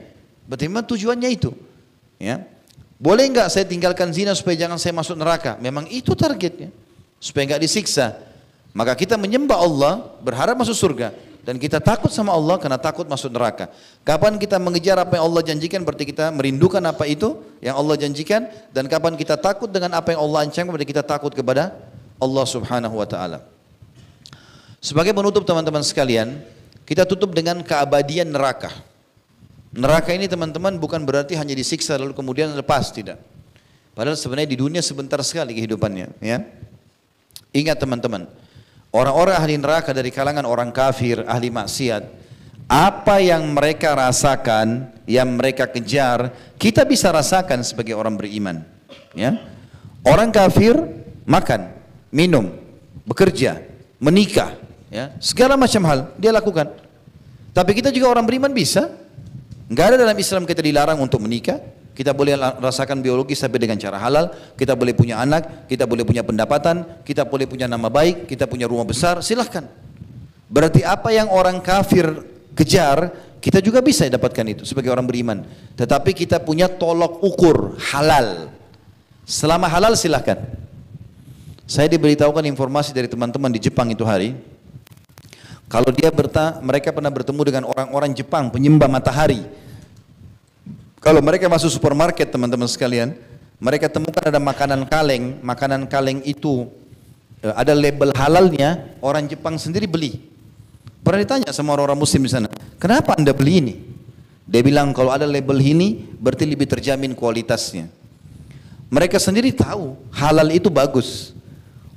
Berarti memang tujuannya itu. Ya. Boleh enggak saya tinggalkan zina supaya jangan saya masuk neraka? Memang itu targetnya, supaya enggak disiksa. Maka kita menyembah Allah, berharap masuk surga, dan kita takut sama Allah karena takut masuk neraka. Kapan kita mengejar apa yang Allah janjikan, berarti kita merindukan apa itu yang Allah janjikan, dan kapan kita takut dengan apa yang Allah ancam, berarti kita takut kepada Allah Subhanahu wa taala. Sebagai penutup teman-teman sekalian, kita tutup dengan keabadian neraka. Neraka ini teman-teman bukan berarti hanya disiksa lalu kemudian lepas, tidak. Padahal sebenarnya di dunia sebentar sekali kehidupannya, ya. Ingat teman-teman, orang-orang ahli neraka dari kalangan orang kafir, ahli maksiat, apa yang mereka rasakan, yang mereka kejar, kita bisa rasakan sebagai orang beriman, ya. Orang kafir makan, minum, bekerja, menikah, ya, segala macam hal dia lakukan. Tapi kita juga orang beriman bisa. Enggak ada dalam Islam kita dilarang untuk menikah. Kita boleh rasakan biologis tapi dengan cara halal. Kita boleh punya anak, kita boleh punya pendapatan, kita boleh punya nama baik, kita punya rumah besar, silahkan. Berarti apa yang orang kafir kejar, kita juga bisa dapatkan itu sebagai orang beriman. Tetapi kita punya tolok ukur halal. Selama halal silahkan. Saya diberitahukan informasi dari teman-teman di Jepang itu hari, kalau mereka pernah bertemu dengan orang-orang Jepang penyembah matahari. Kalau mereka masuk supermarket teman-teman sekalian, mereka temukan ada makanan kaleng itu ada label halalnya, orang Jepang sendiri beli. Pernah ditanya sama orang-orang muslim di sana, kenapa anda beli ini? Dia bilang kalau ada label ini berarti lebih terjamin kualitasnya. Mereka sendiri tahu halal itu bagus.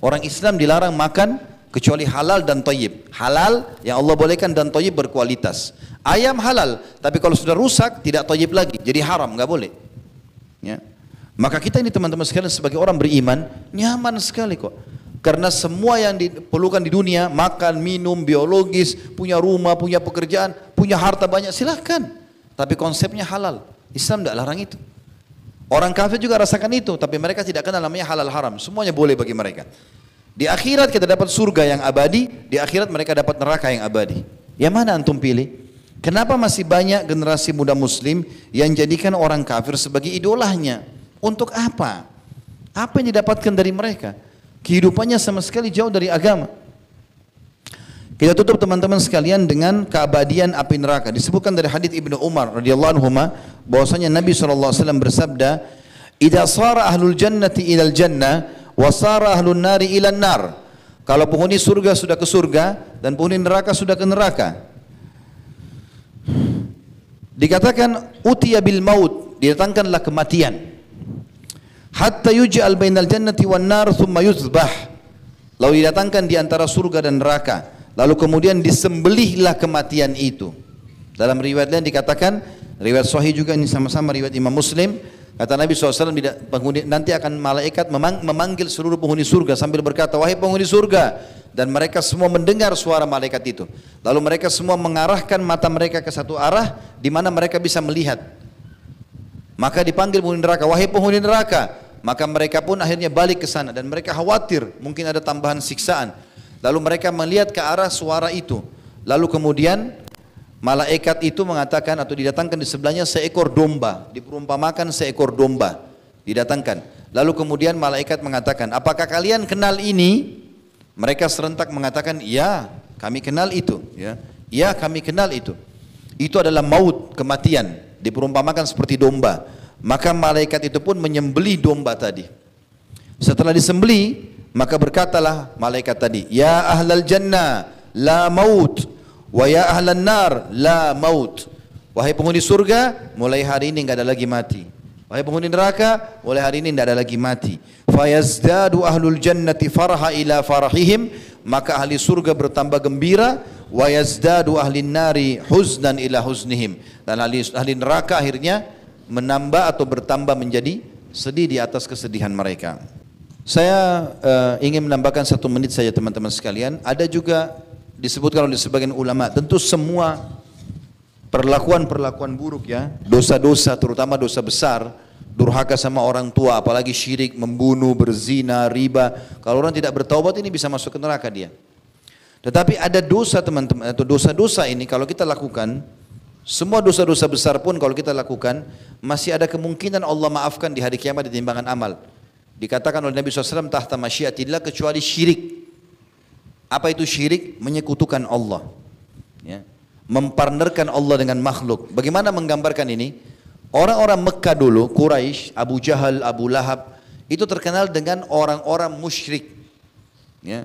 Orang Islam dilarang makan kecuali halal dan thayyib. Halal yang Allah bolehkan dan thayyib berkualitas. Ayam halal, tapi kalau sudah rusak tidak thayyib lagi, jadi haram, nggak boleh. Ya. Maka kita ini teman-teman sekalian sebagai orang beriman nyaman sekali kok. Karena semua yang diperlukan di dunia, makan, minum, biologis, punya rumah, punya pekerjaan, punya harta banyak, silahkan. Tapi konsepnya halal. Islam tidak larang itu. Orang kafir juga rasakan itu, tapi mereka tidak kenal namanya halal haram. Semuanya boleh bagi mereka. Di akhirat kita dapat surga yang abadi, di akhirat mereka dapat neraka yang abadi. Yang mana antum pilih? Kenapa masih banyak generasi muda muslim yang jadikan orang kafir sebagai idolanya? Untuk apa? Apa yang didapatkan dari mereka? Kehidupannya sama sekali jauh dari agama. Kita tutup teman-teman sekalian dengan keabadian api neraka. Disebutkan dari hadits Ibnu Umar radhiyallahu anhu bahwasanya Nabi SAW bersabda, "Idza sara ahlul jannati ilal jannah wa sara ahlun nari ilan nar." Kalau penghuni surga sudah ke surga dan penghuni neraka sudah ke neraka. Dikatakan utiya bil maut, didatangkanlah kematian. Hatta yuj'al bainal jannati wan nar thumma yuzbah. Lalu didatangkan di antara surga dan neraka. Lalu kemudian disembelihlah kematian itu. Dalam riwayat lain dikatakan, riwayat sahih juga ini sama-sama riwayat Imam Muslim, kata Nabi SAW, nanti akan malaikat memanggil seluruh penghuni surga sambil berkata, wahai penghuni surga. Dan mereka semua mendengar suara malaikat itu. Lalu mereka semua mengarahkan mata mereka ke satu arah di mana mereka bisa melihat. Maka dipanggil penghuni neraka, wahai penghuni neraka. Maka mereka pun akhirnya balik ke sana dan mereka khawatir mungkin ada tambahan siksaan. Lalu mereka melihat ke arah suara itu. Lalu kemudian malaikat itu mengatakan atau didatangkan di sebelahnya seekor domba, diperumpamakan seekor domba didatangkan. Lalu kemudian malaikat mengatakan, apakah kalian kenal ini? Mereka serentak mengatakan, ya kami kenal itu, ya kami kenal itu. Itu adalah maut, kematian, diperumpamakan seperti domba. Maka malaikat itu pun menyembelih domba tadi. Setelah disembelih, Maka berkatalah malaikat tadi, ya ahlal jannah la maut, wa ya ahlan nar la maut. Wahai penghuni surga, mulai hari ini enggak ada lagi mati. Wahai penghuni neraka, mulai hari ini tidak ada lagi mati. Fayazdadu ahlul jannati farha ila farahihim, maka ahli surga bertambah gembira. Wa yazdadu ahlin nari huznan ila huznihim, dan ahli neraka akhirnya menambah atau bertambah menjadi sedih di atas kesedihan mereka. Saya ingin menambahkan 1 menit saja teman-teman sekalian. Ada juga disebutkan oleh sebagian ulama, tentu semua perlakuan-perlakuan buruk ya, dosa-dosa terutama dosa besar, durhaka sama orang tua, apalagi syirik, membunuh, berzina, riba. Kalau orang tidak bertaubat ini bisa masuk ke neraka dia. Tetapi ada dosa teman-teman, atau dosa-dosa ini kalau kita lakukan, semua dosa-dosa besar pun kalau kita lakukan, masih ada kemungkinan Allah maafkan di hari kiamat di timbangan amal. Dikatakan oleh Nabi SAW, tahta masyiatillah, kecuali syirik. Apa itu syirik? Menyekutukan Allah. Ya. Mempartnerkan Allah dengan makhluk. Bagaimana menggambarkan ini? Orang-orang Mekah dulu, Quraisy, Abu Jahal, Abu Lahab, itu terkenal dengan orang-orang musyrik. Ya.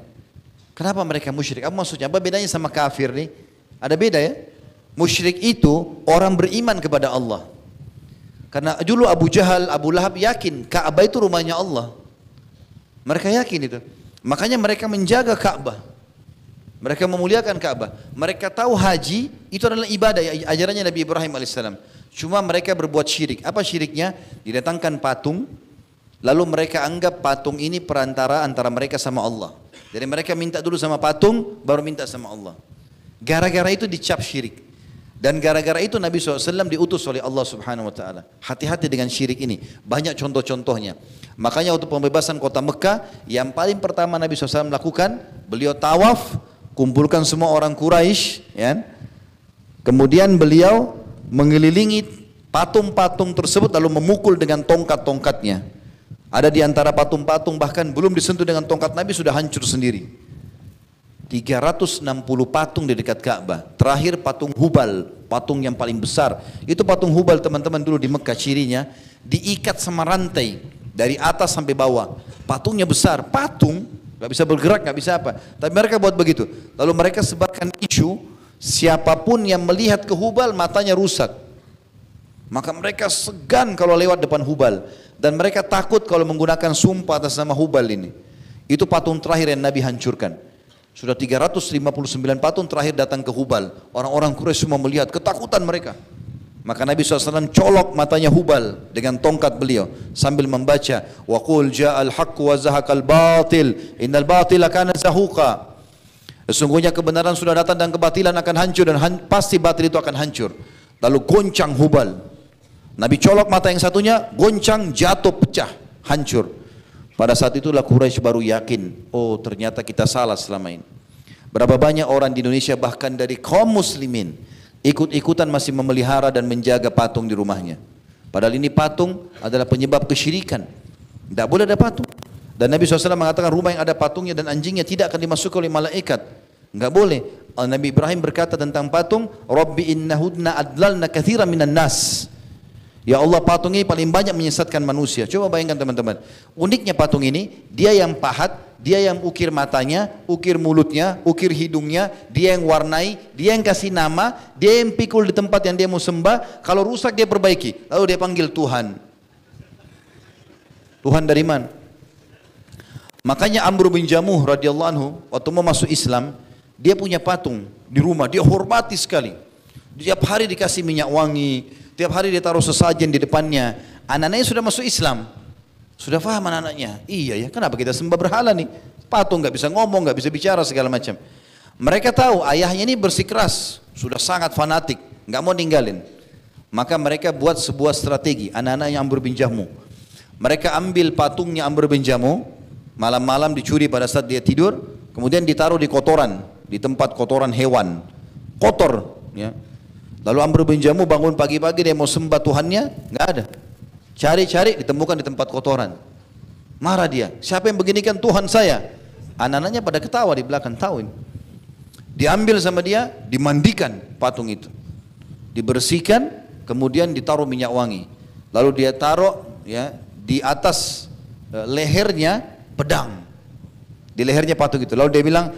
Kenapa mereka musyrik? Apa maksudnya? Apa bedanya sama kafir nih? Ada beda ya? Musyrik itu orang beriman kepada Allah. Karena dulu Abu Jahal, Abu Lahab yakin Ka'bah itu rumahnya Allah. Mereka yakin itu. Makanya mereka menjaga Ka'bah. Mereka memuliakan Ka'bah. Mereka tahu haji itu adalah ibadah, ajarannya Nabi Ibrahim alaihissalam. Cuma mereka berbuat syirik. Apa syiriknya? Didatangkan patung, lalu mereka anggap patung ini perantara antara mereka sama Allah. Jadi mereka minta dulu sama patung, baru minta sama Allah. Gara-gara itu dicap syirik. Dan gara-gara itu Nabi SAW diutus oleh Allah Subhanahu Wa Taala. Hati-hati dengan syirik ini. Banyak contoh-contohnya. Makanya untuk pembebasan kota Mekah, yang paling pertama Nabi SAW lakukan, beliau tawaf, kumpulkan semua orang Quraisy, ya. Kemudian beliau mengelilingi patung-patung tersebut lalu memukul dengan tongkat-tongkatnya. Ada di antara patung-patung bahkan belum disentuh dengan tongkat Nabi sudah hancur sendiri. 360 patung di dekat Ka'bah. Terakhir patung Hubal, patung yang paling besar. Itu patung Hubal teman-teman dulu di Mekah, cirinya diikat sama rantai dari atas sampai bawah. Patungnya besar, patung nggak bisa bergerak, nggak bisa apa. Tapi mereka buat begitu. Lalu mereka sebarkan isu, siapapun yang melihat ke Hubal matanya rusak. Maka mereka segan kalau lewat depan Hubal. Dan mereka takut kalau menggunakan sumpah atas nama Hubal ini. Itu patung terakhir yang Nabi hancurkan. Sudah 359 patung terakhir datang ke Hubal. Orang-orang Quraisy semua melihat, ketakutan mereka. Maka Nabi SAW colok matanya Hubal dengan tongkat beliau sambil membaca, wa qul ja'al haqqu wa zahaqal batil innal batila kana zahuqa. Sesungguhnya kebenaran sudah datang dan kebatilan akan hancur, dan pasti batil itu akan hancur. Lalu goncang Hubal. Nabi colok mata yang satunya, goncang, jatuh, pecah, hancur. Pada saat itulah Quraisy baru yakin, oh ternyata kita salah selama ini. Berapa banyak orang di Indonesia bahkan dari kaum muslimin ikut-ikutan masih memelihara dan menjaga patung di rumahnya. Padahal ini patung adalah penyebab kesyirikan. Tidak boleh ada patung. Dan Nabi SAW mengatakan rumah yang ada patungnya dan anjingnya tidak akan dimasuki oleh malaikat. Enggak boleh. Nabi Ibrahim berkata tentang patung, Rabbi innahudna adlalna kathiran minan nas. Ya Allah, patung ini paling banyak menyesatkan manusia. Coba bayangkan teman-teman. Uniknya patung ini, dia yang pahat, dia yang ukir matanya, ukir mulutnya, ukir hidungnya, dia yang warnai, dia yang kasih nama, dia yang pikul di tempat yang dia mau sembah. Kalau rusak dia perbaiki. Lalu dia panggil Tuhan. Tuhan dari mana? Makanya Amr bin Jamuh radhiyallahu anhu waktu mau masuk Islam, dia punya patung di rumah, dia hormati sekali. Tiap hari dikasih minyak wangi, tiap hari dia taruh sesajen di depannya. Anak-anaknya sudah masuk Islam, sudah paham anak-anaknya. Iya ya, kenapa kita sembah berhala nih? Patung nggak bisa ngomong, nggak bisa bicara segala macam. Mereka tahu ayahnya ini bersikeras, sudah sangat fanatik, nggak mau ninggalin. Maka mereka buat sebuah strategi. Anak-anaknya Amr bin Jamuh, mereka ambil patungnya Amr bin Jamuh, malam-malam dicuri pada saat dia tidur, kemudian ditaruh di kotoran, di tempat kotoran hewan, kotor, ya. Lalu Amr bin Jamuh bangun pagi-pagi, dia mau sembah Tuhannya, nggak ada. Cari-cari, ditemukan di tempat kotoran. Marah dia, siapa yang beginikan Tuhan saya? Anak-anaknya pada ketawa di belakang, tahu ini. Diambil sama dia, dimandikan patung itu. Dibersihkan, kemudian ditaruh minyak wangi. Lalu dia taruh ya di atas lehernya pedang. Di lehernya patung itu. Lalu dia bilang,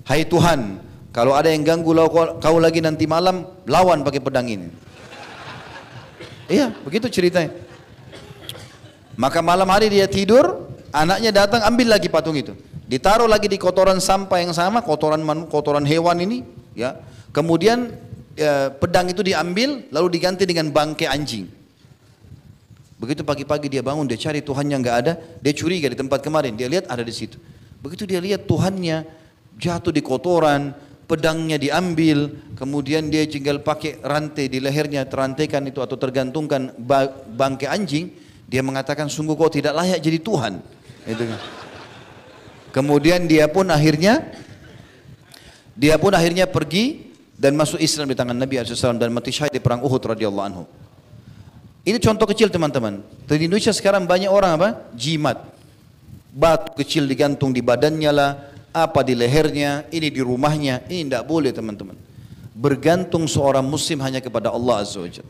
hai Tuhan, kalau ada yang ganggu kau lagi nanti malam, lawan pakai pedang ini. Iya, begitu ceritanya. Maka malam hari dia tidur, anaknya datang ambil lagi patung itu. Ditaruh lagi di kotoran sampah yang sama, kotoran hewan ini, ya. Kemudian pedang itu diambil lalu diganti dengan bangkai anjing. Begitu pagi-pagi dia bangun, dia cari Tuhannya nggak ada, dia curiga di tempat kemarin, dia lihat ada di situ. Begitu dia lihat Tuhannya jatuh di kotoran, pedangnya diambil, kemudian dia tinggal pakai rantai di lehernya, terantaikan itu atau tergantungkan bangkai anjing, dia mengatakan sungguh kau tidak layak jadi Tuhan. Itu kan. Kemudian dia pun akhirnya pergi dan masuk Islam di tangan Nabi SAW dan mati syahid di perang Uhud radhiyallahu anhu. Ini contoh kecil teman-teman. Di Indonesia sekarang banyak orang apa? Jimat. Batu kecil digantung di badannya lah, apa di lehernya, ini di rumahnya. Ini tidak boleh teman-teman. Bergantung seorang muslim hanya kepada Allah Azza wa Jalla.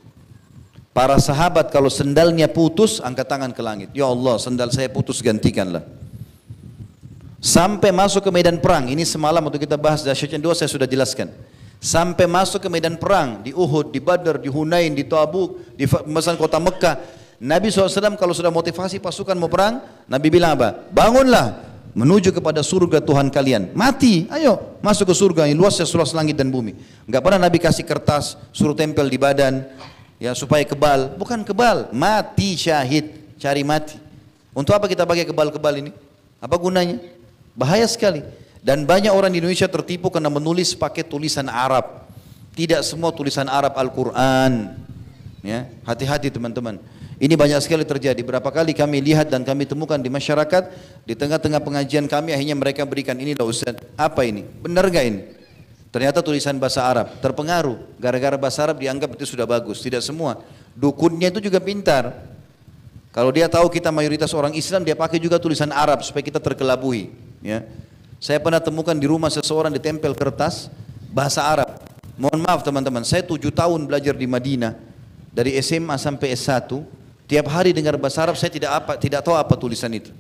Para sahabat kalau sendalnya putus, angkat tangan ke langit. Ya Allah, sendal saya putus, gantikanlah. Sampai masuk ke medan perang. Ini semalam waktu kita bahas dahsyatnya dua saya sudah jelaskan. Sampai masuk ke medan perang, di Uhud, di Badr, di Hunain, di Tabuk, di pembebasan kota Mekah. Nabi SAW kalau sudah motivasi pasukan mau perang, Nabi bilang apa? Bangunlah, menuju kepada surga Tuhan kalian. Mati, ayo masuk ke surga yang luasnya seluas langit dan bumi. Enggak pernah Nabi kasih kertas, suruh tempel di badan, ya supaya kebal. Bukan kebal, mati syahid, cari mati. Untuk apa kita pakai kebal-kebal ini? Apa gunanya? Bahaya sekali. Dan banyak orang di Indonesia tertipu karena menulis pakai tulisan Arab. Tidak semua tulisan Arab Al-Quran. Ya, hati-hati teman-teman. Ini banyak sekali terjadi. Berapa kali kami lihat dan kami temukan di masyarakat, di tengah-tengah pengajian kami akhirnya mereka berikan ini loh Ustaz. Apa ini? Benar gak ini? Ternyata tulisan bahasa Arab. Terpengaruh. Gara-gara bahasa Arab dianggap itu sudah bagus. Tidak semua. Dukunnya itu juga pintar. Kalau dia tahu kita mayoritas orang Islam, dia pakai juga tulisan Arab supaya kita terkelabui. Ya. Saya pernah temukan di rumah seseorang ditempel kertas bahasa Arab. Mohon maaf teman-teman, saya 7 tahun belajar di Madinah dari SMA sampai S1. Tiap hari dengar bahasa Arab, saya tidak tahu apa tulisan itu.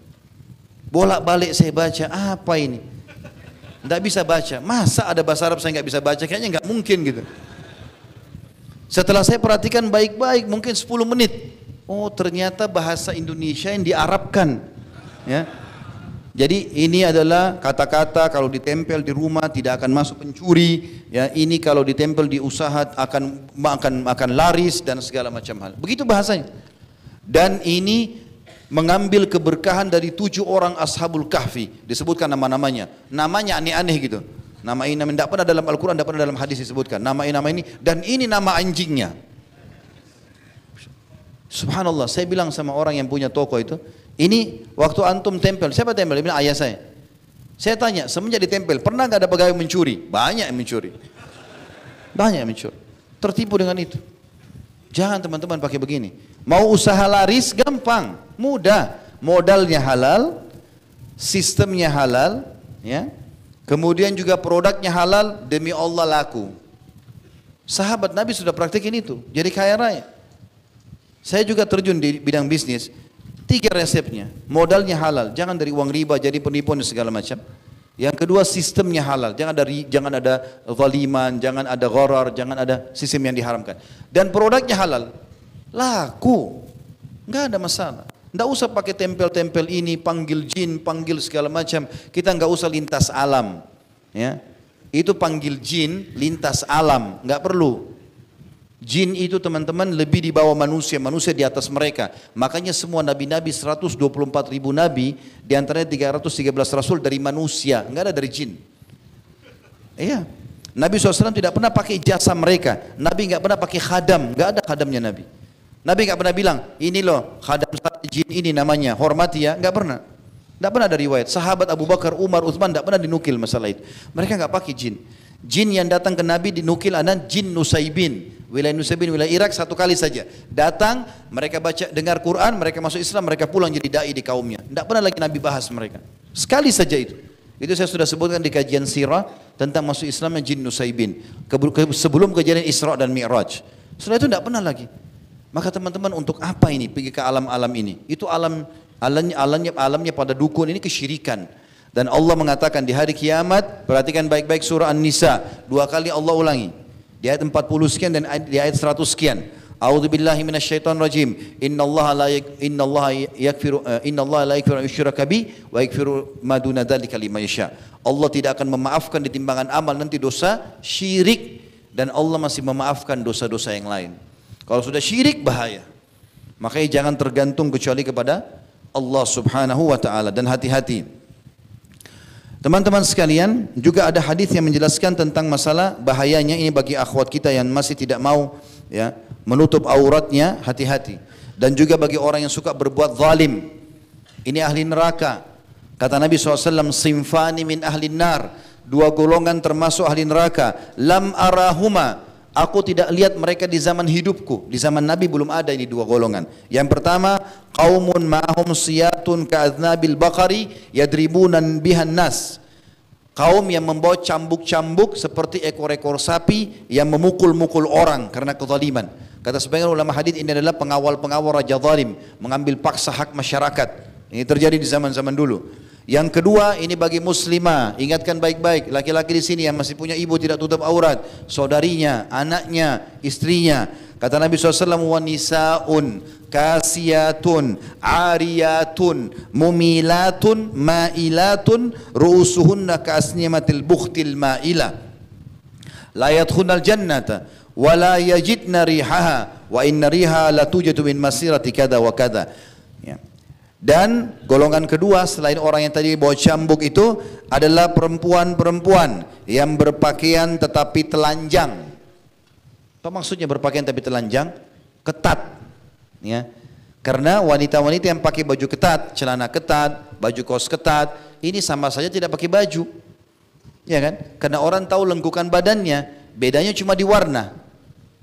Bolak-balik saya baca, apa ini? Tidak bisa baca. Masa ada bahasa Arab saya nggak bisa baca? Kayaknya nggak mungkin gitu. Setelah saya perhatikan baik-baik, mungkin 10 menit. Oh ternyata bahasa Indonesia yang diarabkan. Ya. Jadi ini adalah kata-kata kalau ditempel di rumah tidak akan masuk pencuri, ya ini kalau ditempel di usaha akan laris dan segala macam hal. Begitu bahasanya. Dan ini mengambil keberkahan dari 7 orang Ashabul Kahfi, disebutkan nama-namanya. Namanya aneh-aneh gitu. Nama ini tidak pernah dalam Al-Quran, tidak pernah dalam hadis disebutkan. Nama ini dan ini nama anjingnya. Subhanallah, saya bilang sama orang yang punya toko itu, ini waktu antum tempel, siapa tempel? Dia bilang ayah saya. Saya tanya, semenjak ditempel, pernah nggak ada pegawai mencuri? Banyak yang mencuri. Banyak yang mencuri. Tertipu dengan itu. Jangan teman-teman pakai begini. Mau usaha laris gampang, mudah. Modalnya halal, sistemnya halal, ya. Kemudian juga produknya halal, demi Allah laku. Sahabat Nabi sudah praktekin itu, jadi kaya raya. Saya juga terjun di bidang bisnis. 3 resepnya, modalnya halal, jangan dari uang riba, jadi penipuan dan segala macam. Yang kedua sistemnya halal, jangan ada zaliman, jangan ada gharar, jangan ada sistem yang diharamkan. Dan produknya halal, laku, nggak ada masalah. Nggak usah pakai tempel-tempel ini, panggil jin, panggil segala macam. Kita nggak usah lintas alam, ya. Itu panggil jin, lintas alam, nggak perlu. Jin itu teman-teman lebih di bawah manusia, manusia di atas mereka. Makanya semua nabi-nabi 124 ribu nabi, diantaranya 313 rasul dari manusia, enggak ada dari jin. Iya. Nabi SAW tidak pernah pakai jasa mereka. Nabi enggak pernah pakai khadam, enggak ada khadamnya Nabi. Nabi enggak pernah bilang, ini loh khadam jin ini namanya, hormati ya, enggak pernah. Enggak pernah ada riwayat. Sahabat Abu Bakar, Umar, Utsman enggak pernah dinukil masalah itu. Mereka enggak pakai jin. Jin yang datang ke Nabi dinukil adalah jin Nusaybin. Wilayah Nusaybin, wilayah Irak 1 kali saja. Datang, mereka baca, dengar Quran, mereka masuk Islam, mereka pulang jadi da'i di kaumnya. Tidak pernah lagi Nabi bahas mereka. Sekali saja itu. Itu saya sudah sebutkan di kajian sirah tentang masuk Islamnya jin Nusaybin. Sebelum kejadian Isra dan Mi'raj. Setelah itu tidak pernah lagi. Maka teman-teman untuk apa ini pergi ke alam-alam ini? Itu alamnya pada dukun ini kesyirikan. Dan Allah mengatakan di hari kiamat, perhatikan baik-baik surah An-Nisa, 2 kali Allah ulangi. Di ayat 40 sekian dan di ayat 100 sekian. A'udzubillahi minasyaitonir rajim. Innallaha la yaghfiru an yushraka bi wa yaghfiru ma duna dzalika liman yasha. Allah tidak akan memaafkan di timbangan amal nanti dosa syirik, dan Allah masih memaafkan dosa-dosa yang lain. Kalau sudah syirik bahaya. Makanya jangan tergantung kecuali kepada Allah Subhanahu wa taala, dan hati-hati. Teman-teman sekalian, juga ada hadis yang menjelaskan tentang masalah bahayanya ini bagi akhwat kita yang masih tidak mau ya menutup auratnya, hati-hati. Dan juga bagi orang yang suka berbuat zalim. Ini ahli neraka. Kata Nabi SAW, simfani min ahli nar, 2 golongan termasuk ahli neraka. Lam arahuma, aku tidak lihat mereka di zaman hidupku. Di zaman Nabi belum ada ini 2 golongan. Yang pertama, qaumun ma'hum siyatun ka'adnabil baqari yadribunan bihan nas. Kaum yang membawa cambuk-cambuk seperti ekor-ekor sapi yang memukul-mukul orang karena kezaliman. Kata sebagian ulama hadis, ini adalah pengawal-pengawal raja zalim, mengambil paksa hak masyarakat. Ini terjadi di zaman-zaman dulu. Yang kedua, ini bagi muslimah, ingatkan baik-baik, laki-laki di sini yang masih punya ibu tidak tutup aurat, saudarinya, anaknya, istrinya. Kata Nabi SAW, wa nisaun kasiyatun ariyatun mumilatun ma'ilatun ru'usuhunna ka'asnimatil bukhtil ma'ila la yadkhulnal jannata wa la yajidna rihaha wa inna riha la tujadu min masirati kada wa kada. Ya. Dan golongan kedua selain orang yang tadi bawa cambuk itu adalah perempuan-perempuan yang berpakaian tetapi telanjang. Apa maksudnya berpakaian tapi telanjang? Ketat. Ya. Karena wanita-wanita yang pakai baju ketat, celana ketat, baju kaos ketat, ini sama saja tidak pakai baju. Ya kan? Karena orang tahu lengkukan badannya, bedanya cuma di warna.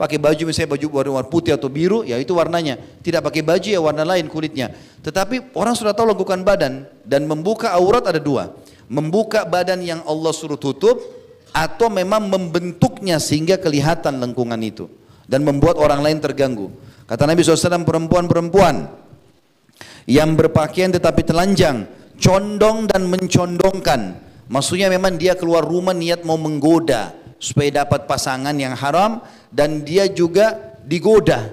Pakai baju misalnya baju warna putih atau biru, ya itu warnanya. Tidak pakai baju ya warna lain kulitnya. Tetapi orang sudah tahu lengkukan badan, dan membuka aurat ada 2. Membuka badan yang Allah suruh tutup, atau memang membentuknya sehingga kelihatan lengkungan itu dan membuat orang lain terganggu. Kata Nabi SAW, perempuan-perempuan yang berpakaian tetapi telanjang, condong dan mencondongkan. Maksudnya memang dia keluar rumah niat mau menggoda supaya dapat pasangan yang haram, dan dia juga digoda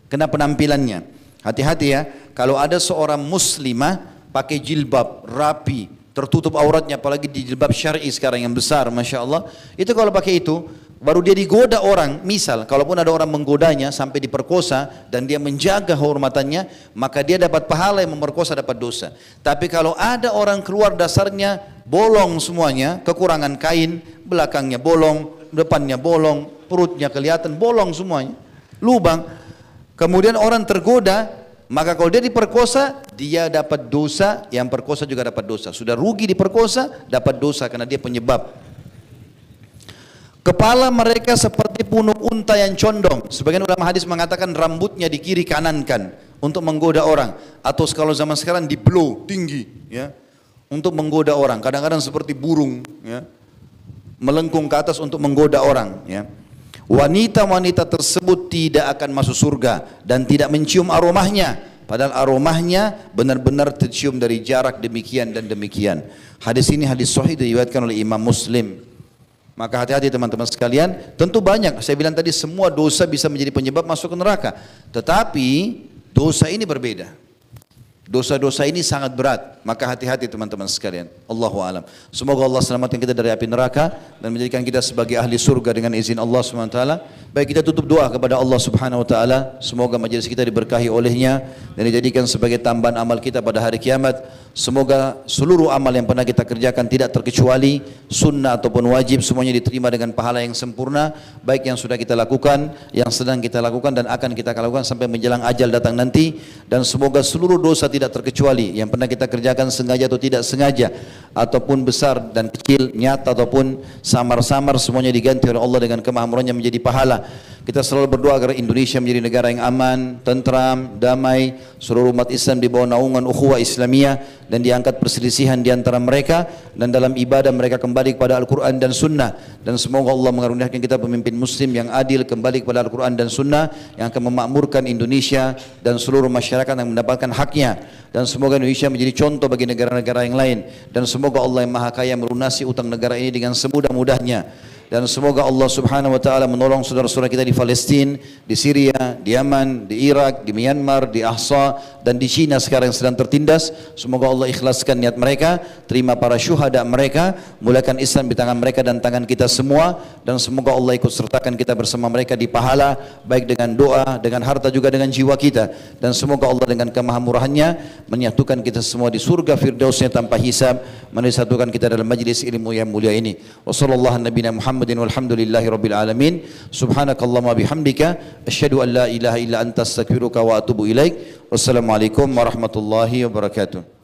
kena penampilannya. Hati-hati ya, kalau ada seorang muslimah pakai jilbab rapi, tertutup auratnya, apalagi di jilbab syar'i sekarang yang besar, Masya Allah, itu kalau pakai itu baru dia digoda orang. Misal kalaupun ada orang menggodanya sampai diperkosa dan dia menjaga kehormatannya, maka dia dapat pahala, yang memerkosa dapat dosa. Tapi kalau ada orang keluar dasarnya bolong semuanya, kekurangan kain, belakangnya bolong, depannya bolong, perutnya kelihatan bolong semuanya, lubang, kemudian orang tergoda, maka kalau dia diperkosa, dia dapat dosa, yang perkosa juga dapat dosa. Sudah rugi diperkosa, dapat dosa karena dia penyebab. Kepala mereka seperti punuk unta yang condong. Sebagian ulama hadis mengatakan rambutnya di kiri kanankan untuk menggoda orang. Atau kalau zaman sekarang di blow tinggi, ya, untuk menggoda orang. Kadang-kadang seperti burung, ya, melengkung ke atas untuk menggoda orang. Ya. Wanita-wanita tersebut tidak akan masuk surga dan tidak mencium aromahnya. Padahal aromahnya benar-benar tercium dari jarak demikian dan demikian. Hadis ini hadis sahih diriwayatkan oleh Imam Muslim. Maka hati-hati teman-teman sekalian, tentu banyak, saya bilang tadi semua dosa bisa menjadi penyebab masuk ke neraka. Tetapi dosa ini berbeda. Dosa-dosa ini sangat berat, maka hati-hati teman-teman sekalian. Allahu a'lam. Semoga Allah selamatkan kita dari api neraka dan menjadikan kita sebagai ahli surga dengan izin Allah Subhanahu wa taala. Baik, kita tutup doa kepada Allah Subhanahu wa taala, semoga majelis kita diberkahi olehnya dan dijadikan sebagai tambahan amal kita pada hari kiamat. Semoga seluruh amal yang pernah kita kerjakan tidak terkecuali sunnah ataupun wajib, semuanya diterima dengan pahala yang sempurna, baik yang sudah kita lakukan, yang sedang kita lakukan dan akan kita lakukan sampai menjelang ajal datang nanti. Dan semoga seluruh dosa tidak terkecuali yang pernah kita kerjakan sengaja atau tidak sengaja, ataupun besar dan kecil, nyata ataupun samar-samar, semuanya diganti oleh Allah dengan kemahamurannya menjadi pahala. Kita selalu berdoa agar Indonesia menjadi negara yang aman, tentram, damai, seluruh umat Islam di bawah naungan ukhuwah Islamiyah, dan diangkat perselisihan di antara mereka, dan dalam ibadah mereka kembali kepada Al-Quran dan Sunnah. Dan semoga Allah mengaruniakan kita pemimpin muslim yang adil, kembali kepada Al-Quran dan Sunnah, yang akan memakmurkan Indonesia dan seluruh masyarakat yang mendapatkan haknya. Dan semoga Indonesia menjadi contoh bagi negara-negara yang lain, dan semoga Allah yang Maha Kaya melunasi utang negara ini dengan semudah-mudahnya. Dan semoga Allah Subhanahu wa taala menolong saudara-saudara kita di Palestina, di Syria, di Yaman, di Irak, di Myanmar, di Ahsa, dan di China sekarang yang sedang tertindas. Semoga Allah ikhlaskan niat mereka, terima para syuhada mereka, mulakan Islam di tangan mereka dan tangan kita semua, dan semoga Allah ikut sertakan kita bersama mereka di pahala, baik dengan doa, dengan harta, juga dengan jiwa kita. Dan semoga Allah dengan kemahamurahannya menyatukan kita semua di surga firdausnya tanpa hisab, menyatukan kita dalam majlis ilmu yang mulia ini. Wassallallahu nabiyana Muhammadin walhamdulillahi rabbil alamin. Subhanakallahumma bihamdika asyhadu an la ilaha illa anta astaghfiruka wa atubu ilaik. Wassalamualaikum warahmatullahi wabarakatuh.